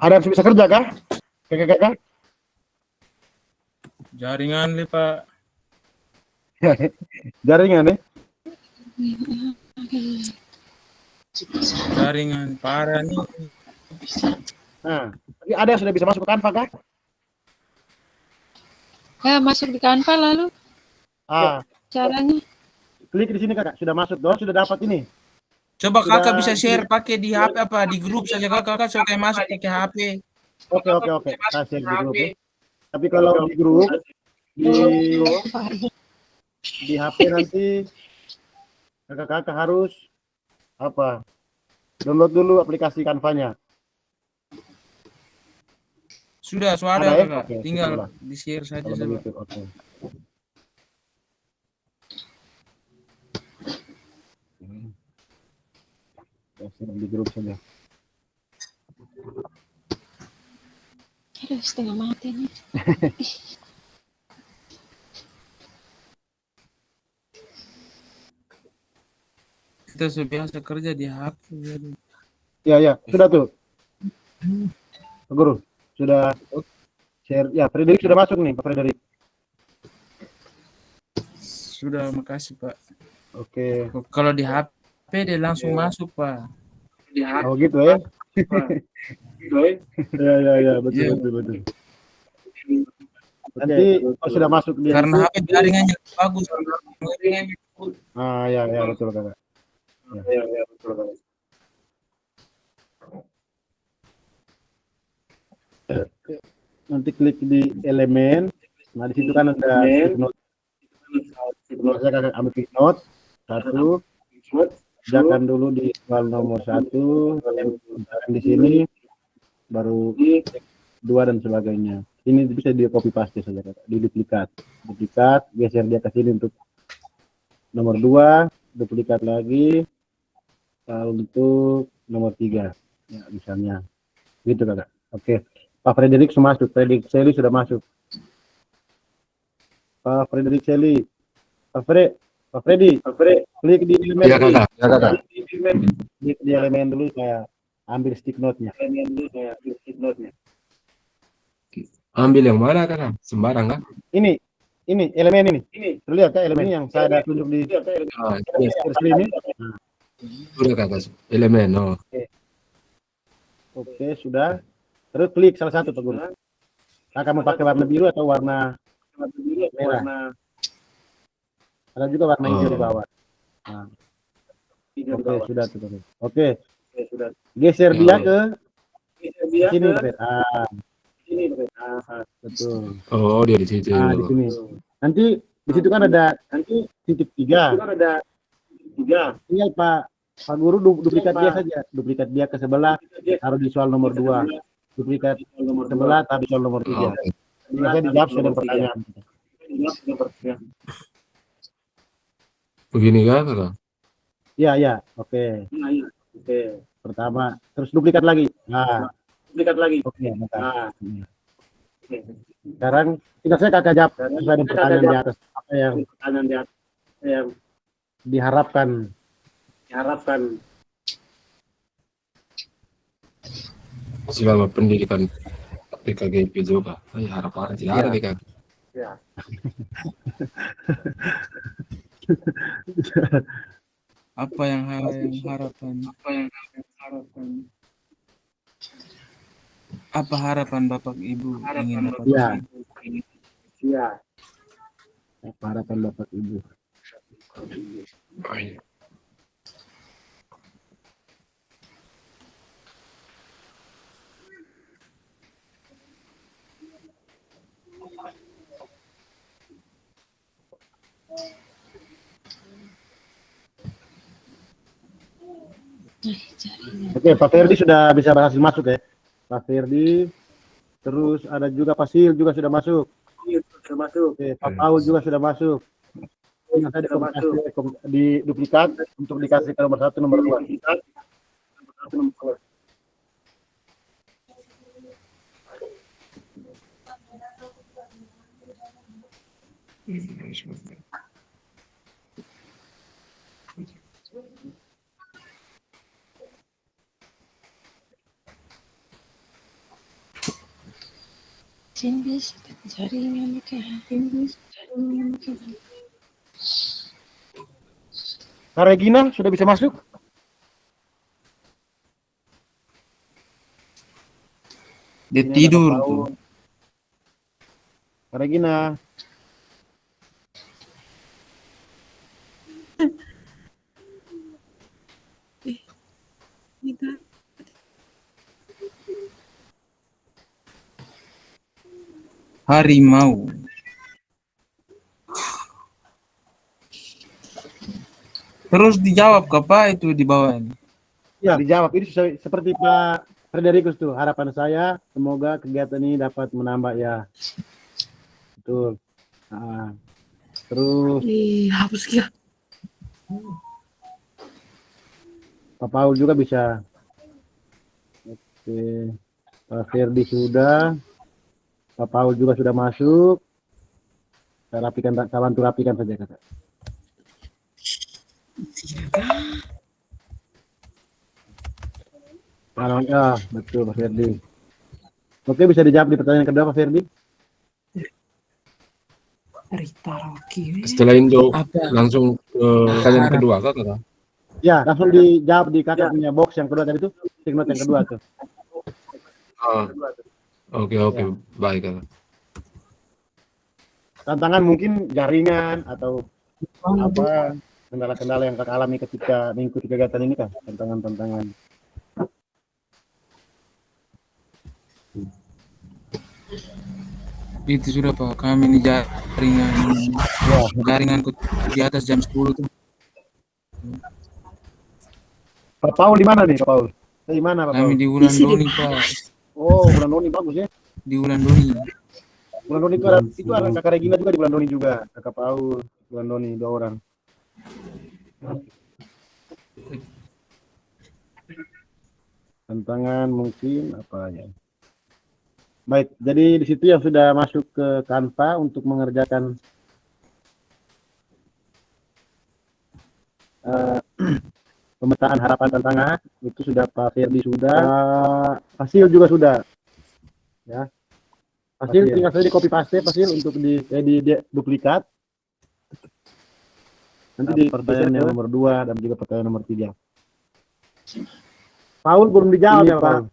Ada yang bisa kerja kah? Kakak? Jaringan nih Pak. Jaringan nih. Jaringan parah nih. Nah, tapi ada yang sudah bisa masuk ke Canva kah? Ya, masuk di Canva lalu. Caranya. Klik di sini kakak, sudah masuk dong, sudah dapat ini. Coba kakak bisa share pakai di HP apa di grup saja kakak so kayak masuk pakai HP. Oke. Saya share di grup ya. Tapi kalau di grup di HP nanti kakak harus apa? Download dulu aplikasi Canva-nya. Sudah suara ya? kakak. Oke, Tinggal di share saja coba. Oke. Di grup saja. Aduh, setengah mati nih. Kita sudah biasa kerja di HP. Ya, sudah tuh. Guru, sudah share. Ya, Frederick sudah masuk nih, Pak Frederick. Sudah, makasih Pak. Oke. Kalau di HP dia langsung masuk Pak. Oh gitu ya? Ya, betul. Nanti sudah masuk dia Karena itu. HP jaringannya bagus. Ya betul kakak. Ya, betul kakak. Nanti klik di elemen. Nah di situ kan ada footnote. Saya kakak ambil footnote 1. Kerjakan dulu di soal nomor 1. Di sini baru 2 dan sebagainya. Ini bisa di copy paste saja kakak. Di duplikat, geser dia ke sini untuk nomor 2, duplikat lagi untuk nomor 3 ya misalnya gitu kakak. Oke, Pak Frederick sudah masuk, Frederick Seli sudah masuk. Pak Frederick Seli, Pak Freddy, klik di elemen. Ya kakak, ya kakak. Klik di elemen dulu, saya ambil stick note-nya. Ambil yang mana kakak? Sembarang kan? Ini elemen ini. Terlihat kan elemen yang saya ada tunjuk di Yes. ini. Sudah kakak, elemen. Oh. Oke, sudah. Terus klik salah satu Pak Guru. Kakak mau pakai warna biru atau warna merah? Ada juga warna hijau di bawah. Nah. Oke, sudah tuh. Oke. Geser dia ke sini, Pak. Betul. Oh, dia di situ. Di sini. Nanti di situ kan ada titik 3. Tinggal Pak Guru duplikat dia saja. Duplikat dia ke sebelah, taruh di soal nomor 2. Duplikat sebelah, taruh di soal nomor 3. Biasanya dijawab sesuai dengan pertanyaan. Begini kan kakak? Iya. Oke. Pertama, terus duplikat lagi. Nah. Oke, bentar. Sekarang tidak saya kakak jawab sesuai dengan pertanyaan di atas. Apa yang diharapkan? Selama pendidikan PKGP juga. Harapan tidak ada nih kakak. Apa yang harapan? Apa harapan Bapak Ibu ingin dapat? Iya. Apa harapan Bapak Ibu? Oke, Pak Ferdi sudah bisa berhasil masuk ya. Pak Ferdi, terus ada juga Pak Sil juga sudah masuk. Oke, Pak Paul juga sudah masuk. Ini saya di duplikat untuk dikasih ke nomor 1, nomor 2. Kak Regina sudah bisa masuk? Dia tidur tuh. Kak Regina. Harimau. Terus dijawab apa itu di bawah ini? Ya, dijawab. Ini seperti Pak Frederikus tuh. Harapan saya semoga kegiatan ini dapat menambah ya. Betul. Nah, terus hapus ya. Pak Paul juga bisa. Oke. Pak Ferdi sudah. Pak Paul juga sudah masuk. Saya rapikan, kawan tuh rapikan saja kakak. Ya, betul Pak Ferdi. Oke, bisa dijawab di pertanyaan kedua Pak Ferdi. Setelah itu langsung ke pertanyaan kedua kakak. Ya, langsung dijawab di kakak punya box yang kedua tadi itu, signal yang kedua tuh. Oke, baik kakak. Tantangan mungkin jaringan atau apa kendala-kendala yang kakak alami ketika mengikuti kegiatan ini kan, tantangan-tantangan. Itu sudah Pak, kami ini jaringan di atas jam 10 tuh. Pak Paul di mana nih Pak Paul? Di mana Pak Paul? Kami di Wulandoni Pak. Oh, Wulandoni bagus ya. Di Wulandoni. Wulandoni itu ada kakak Regina juga di Wulandoni juga, kakak Paul, Wulandoni 2 orang. Tantangan mungkin apa ya? Baik, jadi di situ yang sudah masuk ke Canva untuk mengerjakan pemetaan harapan tantangan itu sudah Pak Ferdi sudah, hasil juga sudah, ya. Hasil tinggal saja di copy paste hasil untuk di duplikat. Nanti di pertanyaan yang nomor 2 dan juga pertanyaan nomor 3. Paul belum dijawab ya Pak.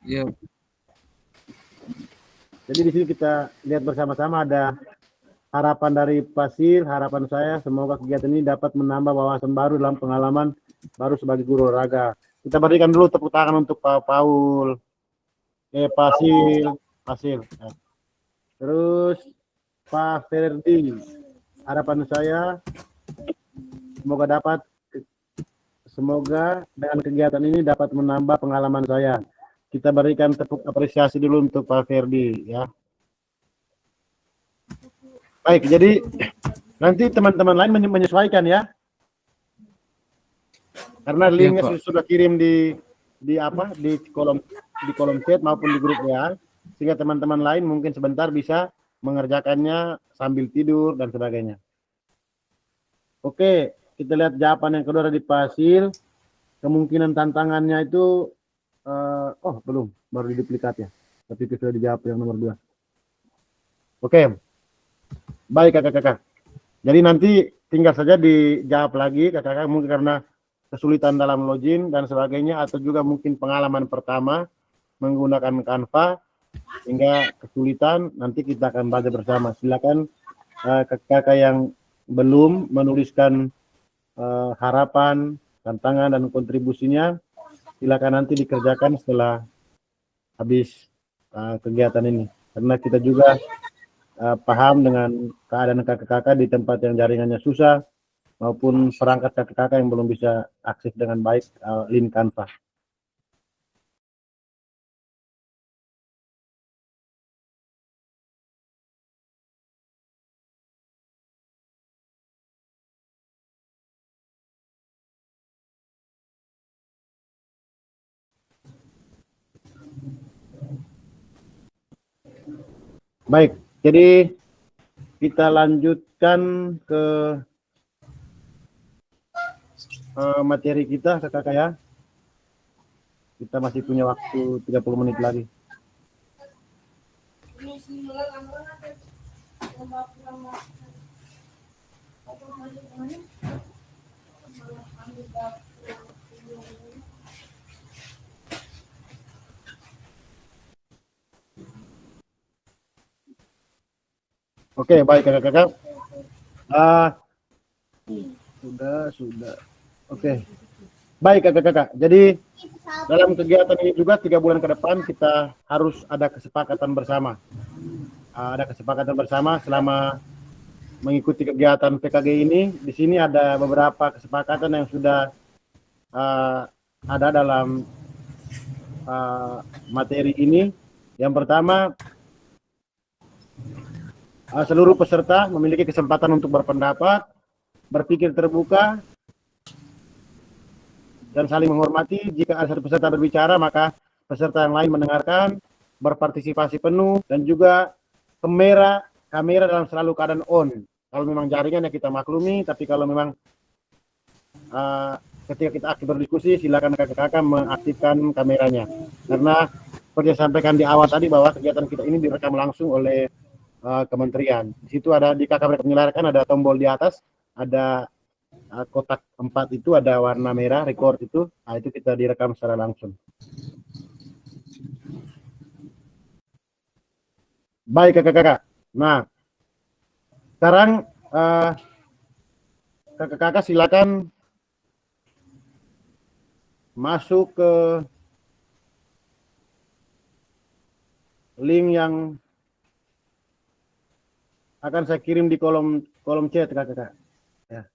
Iya. Jadi di sini kita lihat bersama-sama ada harapan dari Pasil, harapan saya semoga kegiatan ini dapat menambah wawasan baru dalam pengalaman baru sebagai guru olahraga. Kita berikan dulu tepuk tangan untuk Pak Paul. Pasil. Terus Pak Ferdi, harapan saya semoga dengan kegiatan ini dapat menambah pengalaman saya. Kita berikan tepuk apresiasi dulu untuk Pak Ferdi ya. Baik, jadi nanti teman-teman lain menyesuaikan ya. Karena linknya sudah kirim di kolom chat maupun di grup ya, sehingga teman-teman lain mungkin sebentar bisa mengerjakannya sambil tidur dan sebagainya. Oke, kita lihat jawaban yang kedua dari Pasil. Kemungkinan tantangannya itu belum, baru di duplikat ya. Tapi itu sudah dijawab yang nomor 2. Oke. Baik kakak-kakak. Jadi nanti tinggal saja dijawab lagi kakak-kakak, mungkin karena kesulitan dalam login dan sebagainya, atau juga mungkin pengalaman pertama menggunakan Canva sehingga kesulitan, nanti kita akan belajar bersama. Silakan kakak-kakak yang belum menuliskan harapan, tantangan dan kontribusinya, silakan nanti dikerjakan setelah habis kegiatan ini, karena kita juga paham dengan keadaan kakak-kakak di tempat yang jaringannya susah maupun perangkat kakak-kakak yang belum bisa akses dengan baik link Canva. Baik, jadi kita lanjutkan ke materi kita kakak-kakak ya. Kita masih punya waktu 30 menit lagi. Oke, baik kakak-kakak. Sudah. Oke. Baik kakak-kakak. Jadi dalam kegiatan ini juga 3 bulan ke depan kita harus ada kesepakatan bersama. Ada kesepakatan bersama selama mengikuti kegiatan PKG ini. Di sini ada beberapa kesepakatan yang sudah ada dalam materi ini. Yang pertama, seluruh peserta memiliki kesempatan untuk berpendapat, berpikir terbuka, dan saling menghormati. Jika ada satu peserta berbicara, maka peserta yang lain mendengarkan, berpartisipasi penuh, dan juga kamera dalam selalu keadaan on. Kalau memang jaringan ya kita maklumi, tapi kalau memang ketika kita aktif berdiskusi, silakan kakak-kakak mengaktifkan kameranya. Karena seperti yang sampaikan di awal tadi bahwa kegiatan kita ini direkam langsung oleh kementerian. Di situ ada di kakak mereka menyelarkan ada tombol di atas, ada kotak 4 itu ada warna merah record itu, itu kita direkam secara langsung. Baik kakak-kakak. Nah, sekarang kakak-kakak silakan masuk ke link yang akan saya kirim di kolom chat kakak-kakak. Ya.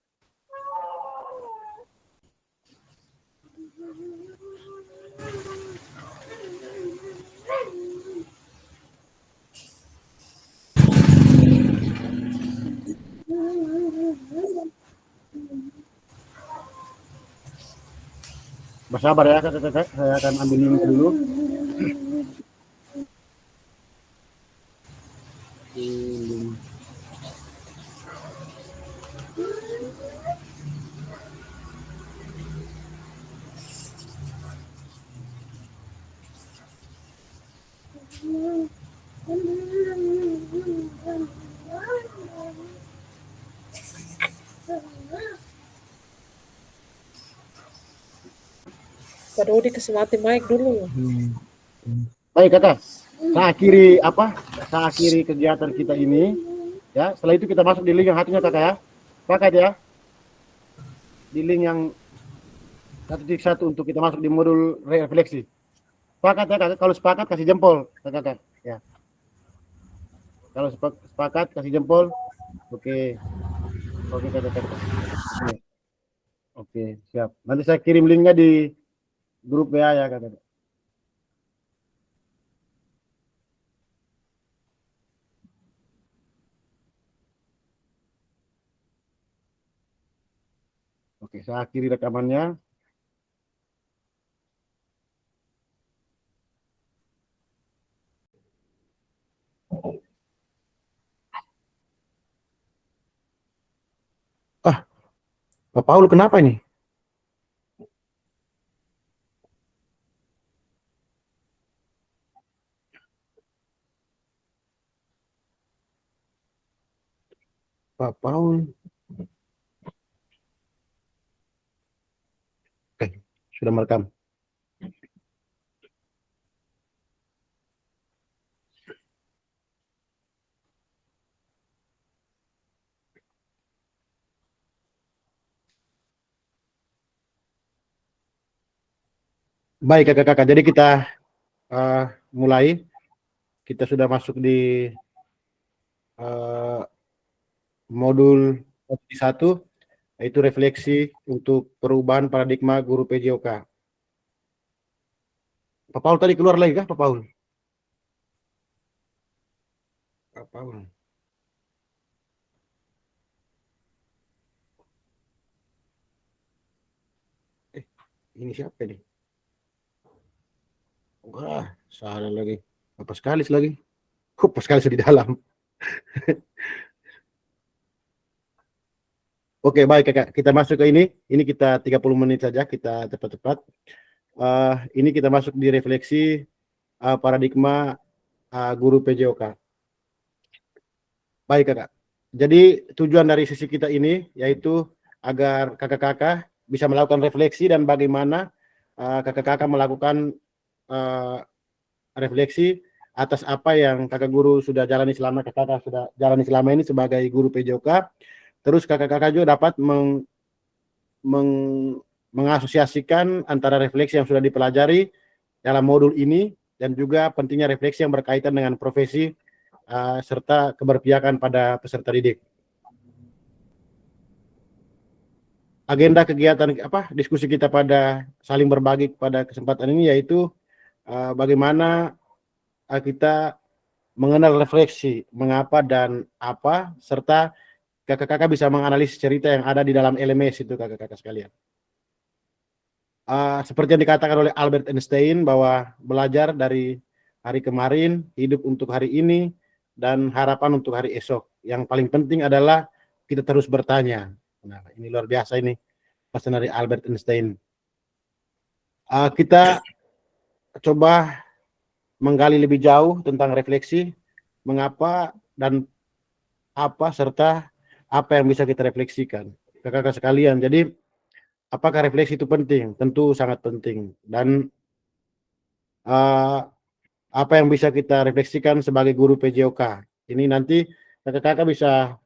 Bersabar ya kakak-kakak, saya akan ambil link dulu. Pak Dodi kasih mati mic dulu. Baik kakak, saya akhiri kegiatan kita ini. Ya, setelah itu kita masuk di link yang satunya kakak ya. Pakat ya. Di link yang 1.1 untuk kita masuk di modul refleksi. Sepakat ya kakak, kalau sepakat kasih jempol kakak ya. Kalau sepakat kasih jempol. Oke. Oke kakak. Oke, siap. Nanti saya kirim linknya di grup WA ya kakak. Oke, saya akhiri rekamannya. Pak Paul kenapa ini? Pak Paul. Oke, sudah merekam. Baik kakak-kakak, jadi kita mulai. Kita sudah masuk di modul 1, yaitu refleksi untuk perubahan paradigma guru PJOK. Pak Paul tadi keluar lagi kah Pak Paul? Pak Paul. Ini siapa ini? Wah, salah lagi. Apa sekali lagi? Apa sekali di dalam. Oke, baik kakak. Kita masuk ke ini. Ini kita 30 menit saja. Kita cepat-cepat. Ini kita masuk di refleksi paradigma guru PJOK. Baik kakak. Jadi tujuan dari sesi kita ini yaitu agar kakak-kakak bisa melakukan refleksi dan bagaimana kakak-kakak melakukan refleksi atas apa yang kakak guru sudah jalani selama ini sebagai guru PJOK. Terus kakak-kakak juga dapat mengasosiasikan antara refleksi yang sudah dipelajari dalam modul ini dan juga pentingnya refleksi yang berkaitan dengan profesi serta keberpihakan pada peserta didik. Agenda kegiatan diskusi kita pada saling berbagi pada kesempatan ini yaitu bagaimana kita mengenal refleksi, mengapa dan apa, serta kakak-kakak bisa menganalisis cerita yang ada di dalam LMS itu kakak-kakak sekalian. Seperti yang dikatakan oleh Albert Einstein bahwa belajar dari hari kemarin, hidup untuk hari ini, dan harapan untuk hari esok. Yang paling penting adalah kita terus bertanya. Nah, ini luar biasa ini pesan dari Albert Einstein. Kita coba menggali lebih jauh tentang refleksi, mengapa dan apa serta apa yang bisa kita refleksikan. Kakak-kakak sekalian, jadi apakah refleksi itu penting? Tentu sangat penting. Dan apa yang bisa kita refleksikan sebagai guru PJOK? Ini nanti kakak-kakak bisa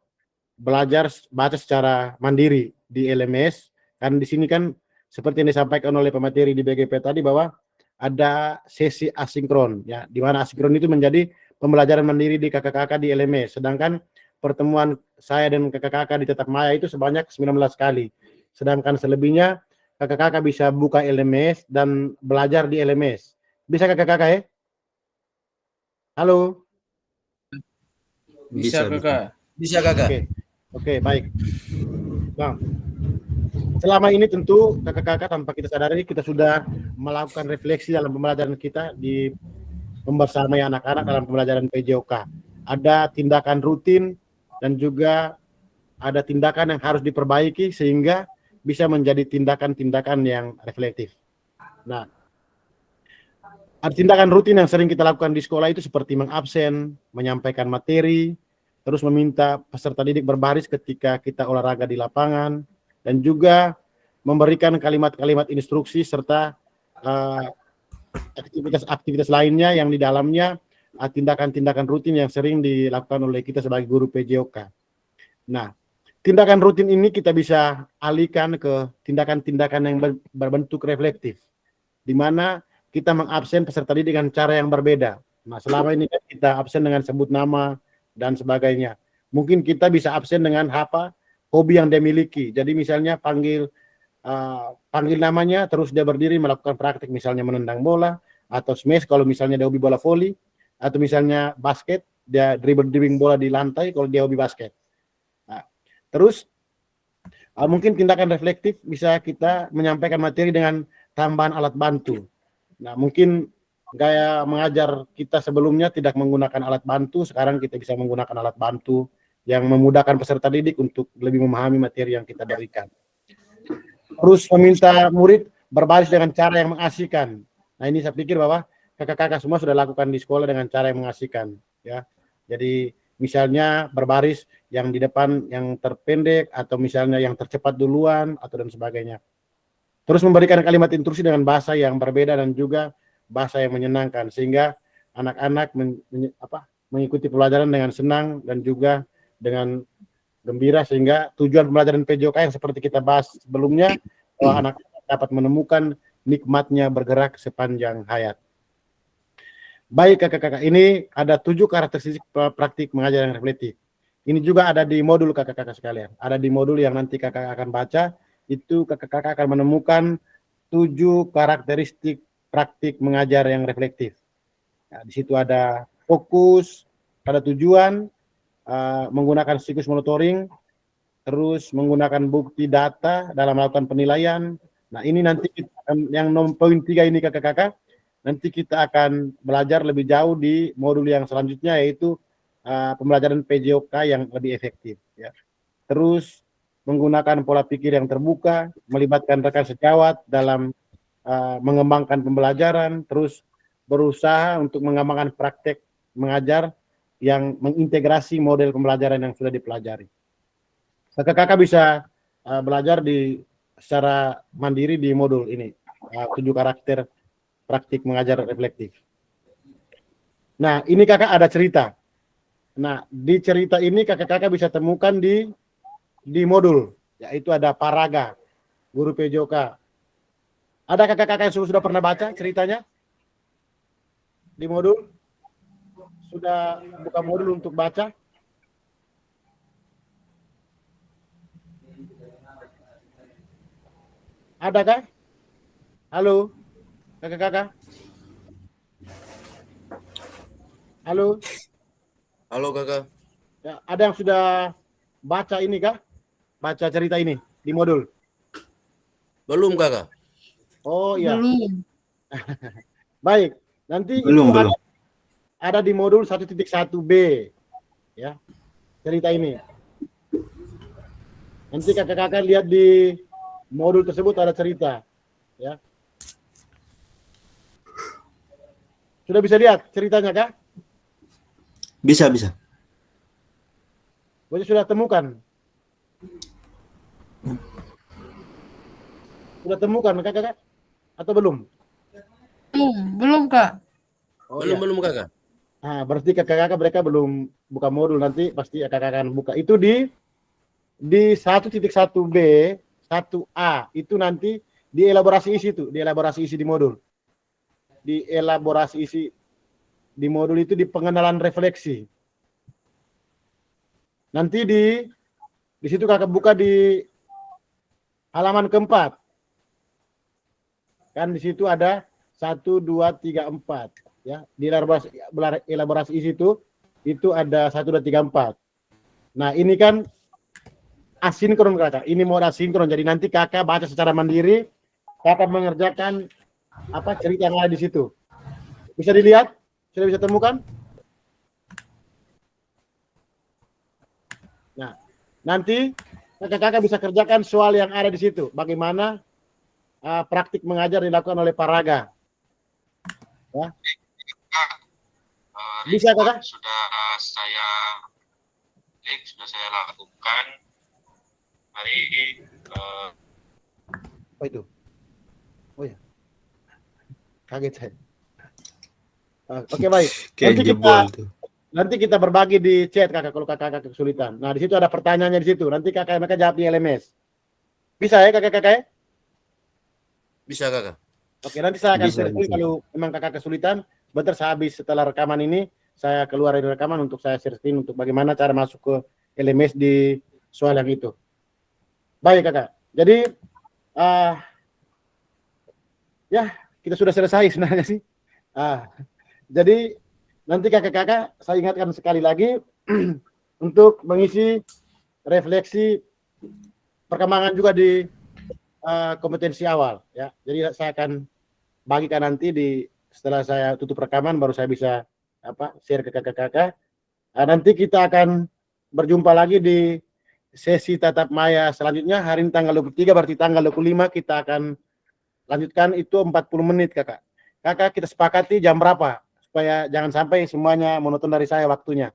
belajar baca secara mandiri di LMS. Kan di sini kan seperti yang disampaikan oleh pemateri di BGP tadi bahwa ada sesi asinkron ya, di mana asinkron itu menjadi pembelajaran mandiri di kakak-kakak di LMS. Sedangkan pertemuan saya dan kakak-kakak di Tetap Maya itu sebanyak 19 kali. Sedangkan selebihnya kakak-kakak bisa buka LMS dan belajar di LMS. Bisa kakak-kakak ya? Halo? Bisa kakak. Bisa kakak. Oke, baik. Nah, selama ini tentu kakak-kakak tanpa kita sadari kita sudah melakukan refleksi dalam pembelajaran kita di membersamai anak-anak dalam pembelajaran PJOK. Ada tindakan rutin dan juga ada tindakan yang harus diperbaiki sehingga bisa menjadi tindakan-tindakan yang reflektif. Nah, ada tindakan rutin yang sering kita lakukan di sekolah itu seperti mengabsen, menyampaikan materi, terus meminta peserta didik berbaris ketika kita olahraga di lapangan, dan juga memberikan kalimat-kalimat instruksi serta aktivitas-aktivitas lainnya yang di dalamnya tindakan-tindakan rutin yang sering dilakukan oleh kita sebagai guru PJOK. Nah, tindakan rutin ini kita bisa alihkan ke tindakan-tindakan yang berbentuk reflektif, di mana kita mengabsen peserta didik dengan cara yang berbeda. Nah, selama ini kita absen dengan sebut nama dan sebagainya. Mungkin kita bisa absen dengan apa hobi yang dia miliki. Jadi misalnya panggil namanya, terus dia berdiri melakukan praktik, misalnya menendang bola, atau smash kalau misalnya dia hobi bola voli, atau misalnya basket, dia dribbling bola di lantai kalau dia hobi basket. Nah, terus mungkin tindakan reflektif bisa kita menyampaikan materi dengan tambahan alat bantu. Nah, mungkin gaya mengajar kita sebelumnya tidak menggunakan alat bantu, sekarang kita bisa menggunakan alat bantu yang memudahkan peserta didik untuk lebih memahami materi yang kita berikan. Terus meminta murid berbaris dengan cara yang mengasihkan. Nah, ini saya pikir bahwa kakak-kakak semua sudah lakukan di sekolah dengan cara yang mengasihkan, ya. Jadi misalnya berbaris yang di depan yang terpendek, atau misalnya yang tercepat duluan, atau dan sebagainya. Terus memberikan kalimat instruksi dengan bahasa yang berbeda dan juga bahasa yang menyenangkan, sehingga anak-anak mengikuti pelajaran dengan senang dan juga dengan gembira, sehingga tujuan pembelajaran PJOK yang seperti kita bahas sebelumnya, bahwa anak-anak dapat menemukan nikmatnya bergerak sepanjang hayat. Baik kakak-kakak, ini ada 7 karakteristik praktik mengajar yang reflektif. Ini juga ada di modul kakak-kakak sekalian. Ada di modul yang nanti kakak akan baca, itu kakak-kakak akan menemukan 7 karakteristik praktik mengajar yang reflektif. Nah, di situ ada fokus, ada tujuan, menggunakan siklus monitoring, terus menggunakan bukti data dalam melakukan penilaian. Nah, ini nanti yang poin 3 ini kakak-kakak, nanti kita akan belajar lebih jauh di modul yang selanjutnya, yaitu pembelajaran PJOK yang lebih efektif. Ya. Terus menggunakan pola pikir yang terbuka, melibatkan rekan sejawat dalam mengembangkan pembelajaran, terus berusaha untuk mengembangkan praktek mengajar yang mengintegrasi model pembelajaran yang sudah dipelajari. Kakak-kakak bisa belajar secara mandiri di modul ini, 7 karakter praktik mengajar reflektif. Nah, ini kakak ada cerita. Nah, di cerita ini kakak-kakak bisa temukan di modul, yaitu ada Paraga, guru PJOK. Ada kakak-kakak yang sudah pernah baca ceritanya di modul? Sudah buka modul untuk baca? Adakah? Halo, kakak-kakak? Halo? Halo kakak. Ya, ada yang sudah baca ini kah? Baca cerita ini di modul? Belum kakak. Oh iya. Belum. Baik, nanti Belum. ada di modul 1.1b, ya, cerita ini. Nanti kakak-kakak lihat di modul tersebut ada cerita, ya. Sudah bisa lihat ceritanya kah? Bisa. Berarti sudah temukan? Sudah temukan kakak-kakak? Atau belum? Belum Kak. Oh, belum kakak. Berarti kakak-kakak mereka belum buka modul, nanti pasti kakak akan buka. Itu di 1.1b, 1A itu nanti dielaborasi isi di modul. Dielaborasi isi di modul itu di pengenalan refleksi. Nanti di situ kakak buka di halaman keempat. Kan di situ ada 1, 2, 3, 4. Ya, di elaborasi isi itu ada 1, 2, 3, 4. Nah, ini kan asinkron kakak. Ini mode asinkron. Jadi nanti kakak baca secara mandiri, kakak mengerjakan cerita yang ada di situ. Bisa dilihat? Sudah bisa temukan? Nah, nanti kakak-kakak bisa kerjakan soal yang ada di situ. Bagaimana praktik mengajar dilakukan oleh Paraga. Ya. Bisa kakak? Sudah saya lakukan. Hari apa itu? Oh ya, kaget saya. Oke, baik. Nanti kita berbagi di chat kakak kalau kakak kesulitan. Nah, di situ ada pertanyaannya di situ. Nanti kakak jawab di LMS. Bisa ya kakak-kakak? Bisa kakak. Oke, nanti saya akan sharing kalau memang kakak kesulitan. Sebentar setelah rekaman ini, saya keluar dari rekaman untuk saya sharing untuk bagaimana cara masuk ke LMS di soal yang itu. Baik kakak. Jadi ya kita sudah selesai sebenarnya sih. Jadi nanti kakak-kakak saya ingatkan sekali lagi untuk mengisi refleksi perkembangan juga di kompetensi awal ya. Jadi saya akan bagikan nanti setelah saya tutup rekaman baru saya bisa share ke kakak-kakak. Nanti kita akan berjumpa lagi di sesi tatap maya selanjutnya hari ini tanggal 23, berarti tanggal 25 kita akan lanjutkan itu 40 menit kakak. Kakak kita sepakati jam berapa supaya jangan sampai semuanya monoton dari saya waktunya.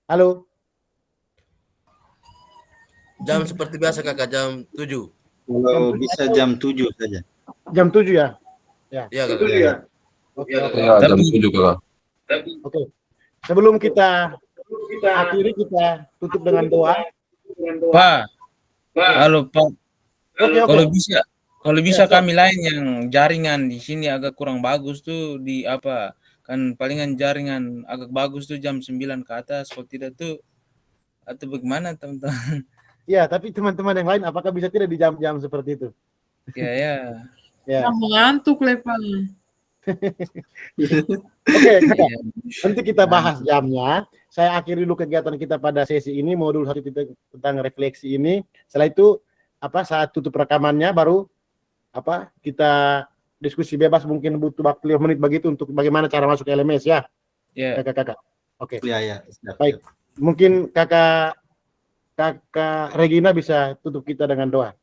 Halo. Jam seperti biasa kakak, jam 7. Kalau bisa jam 7 saja. Jam 7 ya? Ya. Iya kakak. Ya. Oke. Jam 7 kakak. Oke. Sebelum kita akhiri, kita tutup dengan doa. Pak. Halo Pak. Oke. Kalau bisa kami lain yang jaringan di sini agak kurang bagus tuh di kan palingan jaringan agak bagus tuh jam 9 ke atas, kalau tidak tuh atau bagaimana teman-teman? Ya, tapi teman-teman yang lain apakah bisa tidak di jam-jam seperti itu? Ya. Ngantuk Pak. Oke, nanti kita bahas jamnya. Saya akhiri dulu kegiatan kita pada sesi ini, modul 1 tentang refleksi ini. Setelah itu saat tutup rekamannya baru kita diskusi bebas, mungkin butuh waktu 5 menit begitu untuk bagaimana cara masuk ke LMS ya. Ya. Kakak. Oke. Ya. Baik. Mungkin kakak Regina bisa tutup kita dengan doa.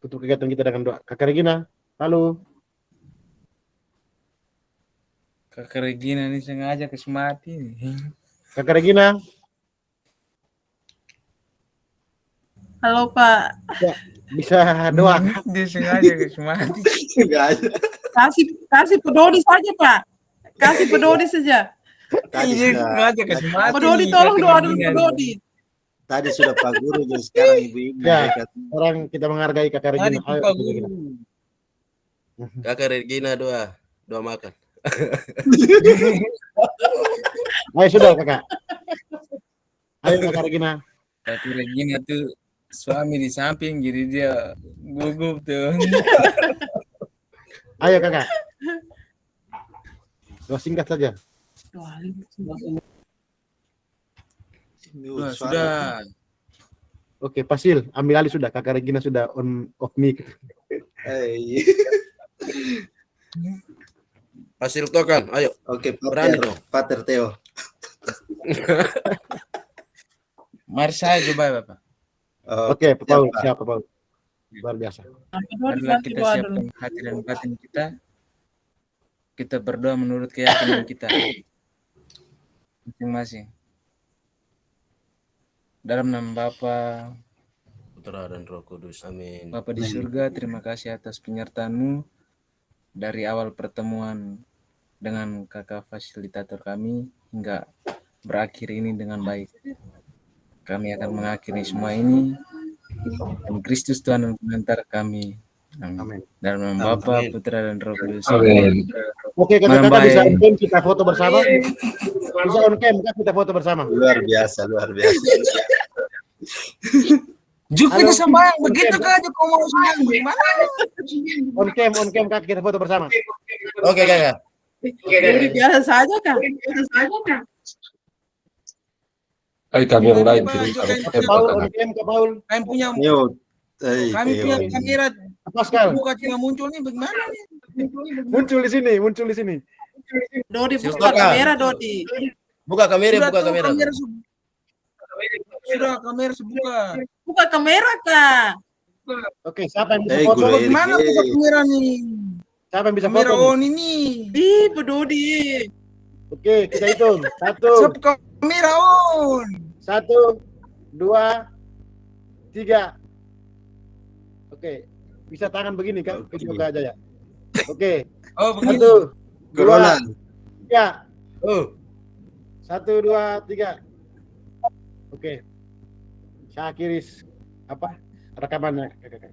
Tutup kegiatan kita dengan doa. Kakak Regina, halo. Kakak Regina ini sengaja kesmati nih. Kakak Regina. Halo Pak. Ya, bisa doa. Dia sengaja kesmati. Kasih pedodi saja Pak. Kasih pedodi saja. Pedodi tolong doa dulu pedodi. Tadi sudah Pak Guru, jadi sekarang Ibu-ibu. Ya, sekarang kita menghargai Kakak Regina. Ayo, Pak Guru. Kakak Regina doa makan. Ayo sudah Kakak. Ayo Kakak Regina. Kakak Regina tuh suami di samping, jadi dia gugup tuh. Ayo Kakak. Doa singkat saja. Sudah. Oke, Pasil, ambil alih sudah. Kakak Regina sudah on off mic. Pasil tokan, ayo. Oke, berani dong. Pater Theo. Mari saya coba Bapak. Oke, Pak Paul, siapa Paul? Luar biasa. Marilah kita siapkan hati dan batin kita. Kita berdoa menurut keyakinan kita masing-masing. Dalam nama Bapa, Putra dan Roh Kudus. Amin. Bapa di surga, terima kasih atas penyertaan-Mu dari awal pertemuan dengan kakak fasilitator kami hingga berakhir ini dengan baik. Kami akan mengakhiri semua ini dan Kristus Tuhan dan pengantar kami. Amin. Dalam nama Bapa, Putra dan Roh Kudus. Amin. Oke, kakak-kakak bisa on cam kita foto bersama. Bisa on cam kita foto bersama. Luar biasa, luar biasa. Juk itu sembahyang begitu kak, Juk mau sembahyang gimana? On cam kak kita foto bersama. Oke kakak. Jadi biasa saja kak. Ayo kami yang lain. Kak Paul, on cam Kak Paul. Kami punya Theo. kamera. Apa sekali? Buka tidak muncul nih bagaimana nih? Muncul di sini. Dodi buka kamera Dodi. Buka kamera. Sudah kamera sebuka. Buka kamera kak. Oke, siapa yang bisa Hey, foto? Guru Erik. Mana buka kamera nih? Siapa yang bisa Kamera foto? on ini. Ih, Bu Dodi. Oke, kita hitung. 1, Siapa kamera on? 1, 2, 3. Oke, bisa tangan begini kak, video aja ya. Oke, Oh, begini. 1, 2, Corona. 3. Oh, 1, 2, 3. Oke, saya akhiri rekamannya kakak.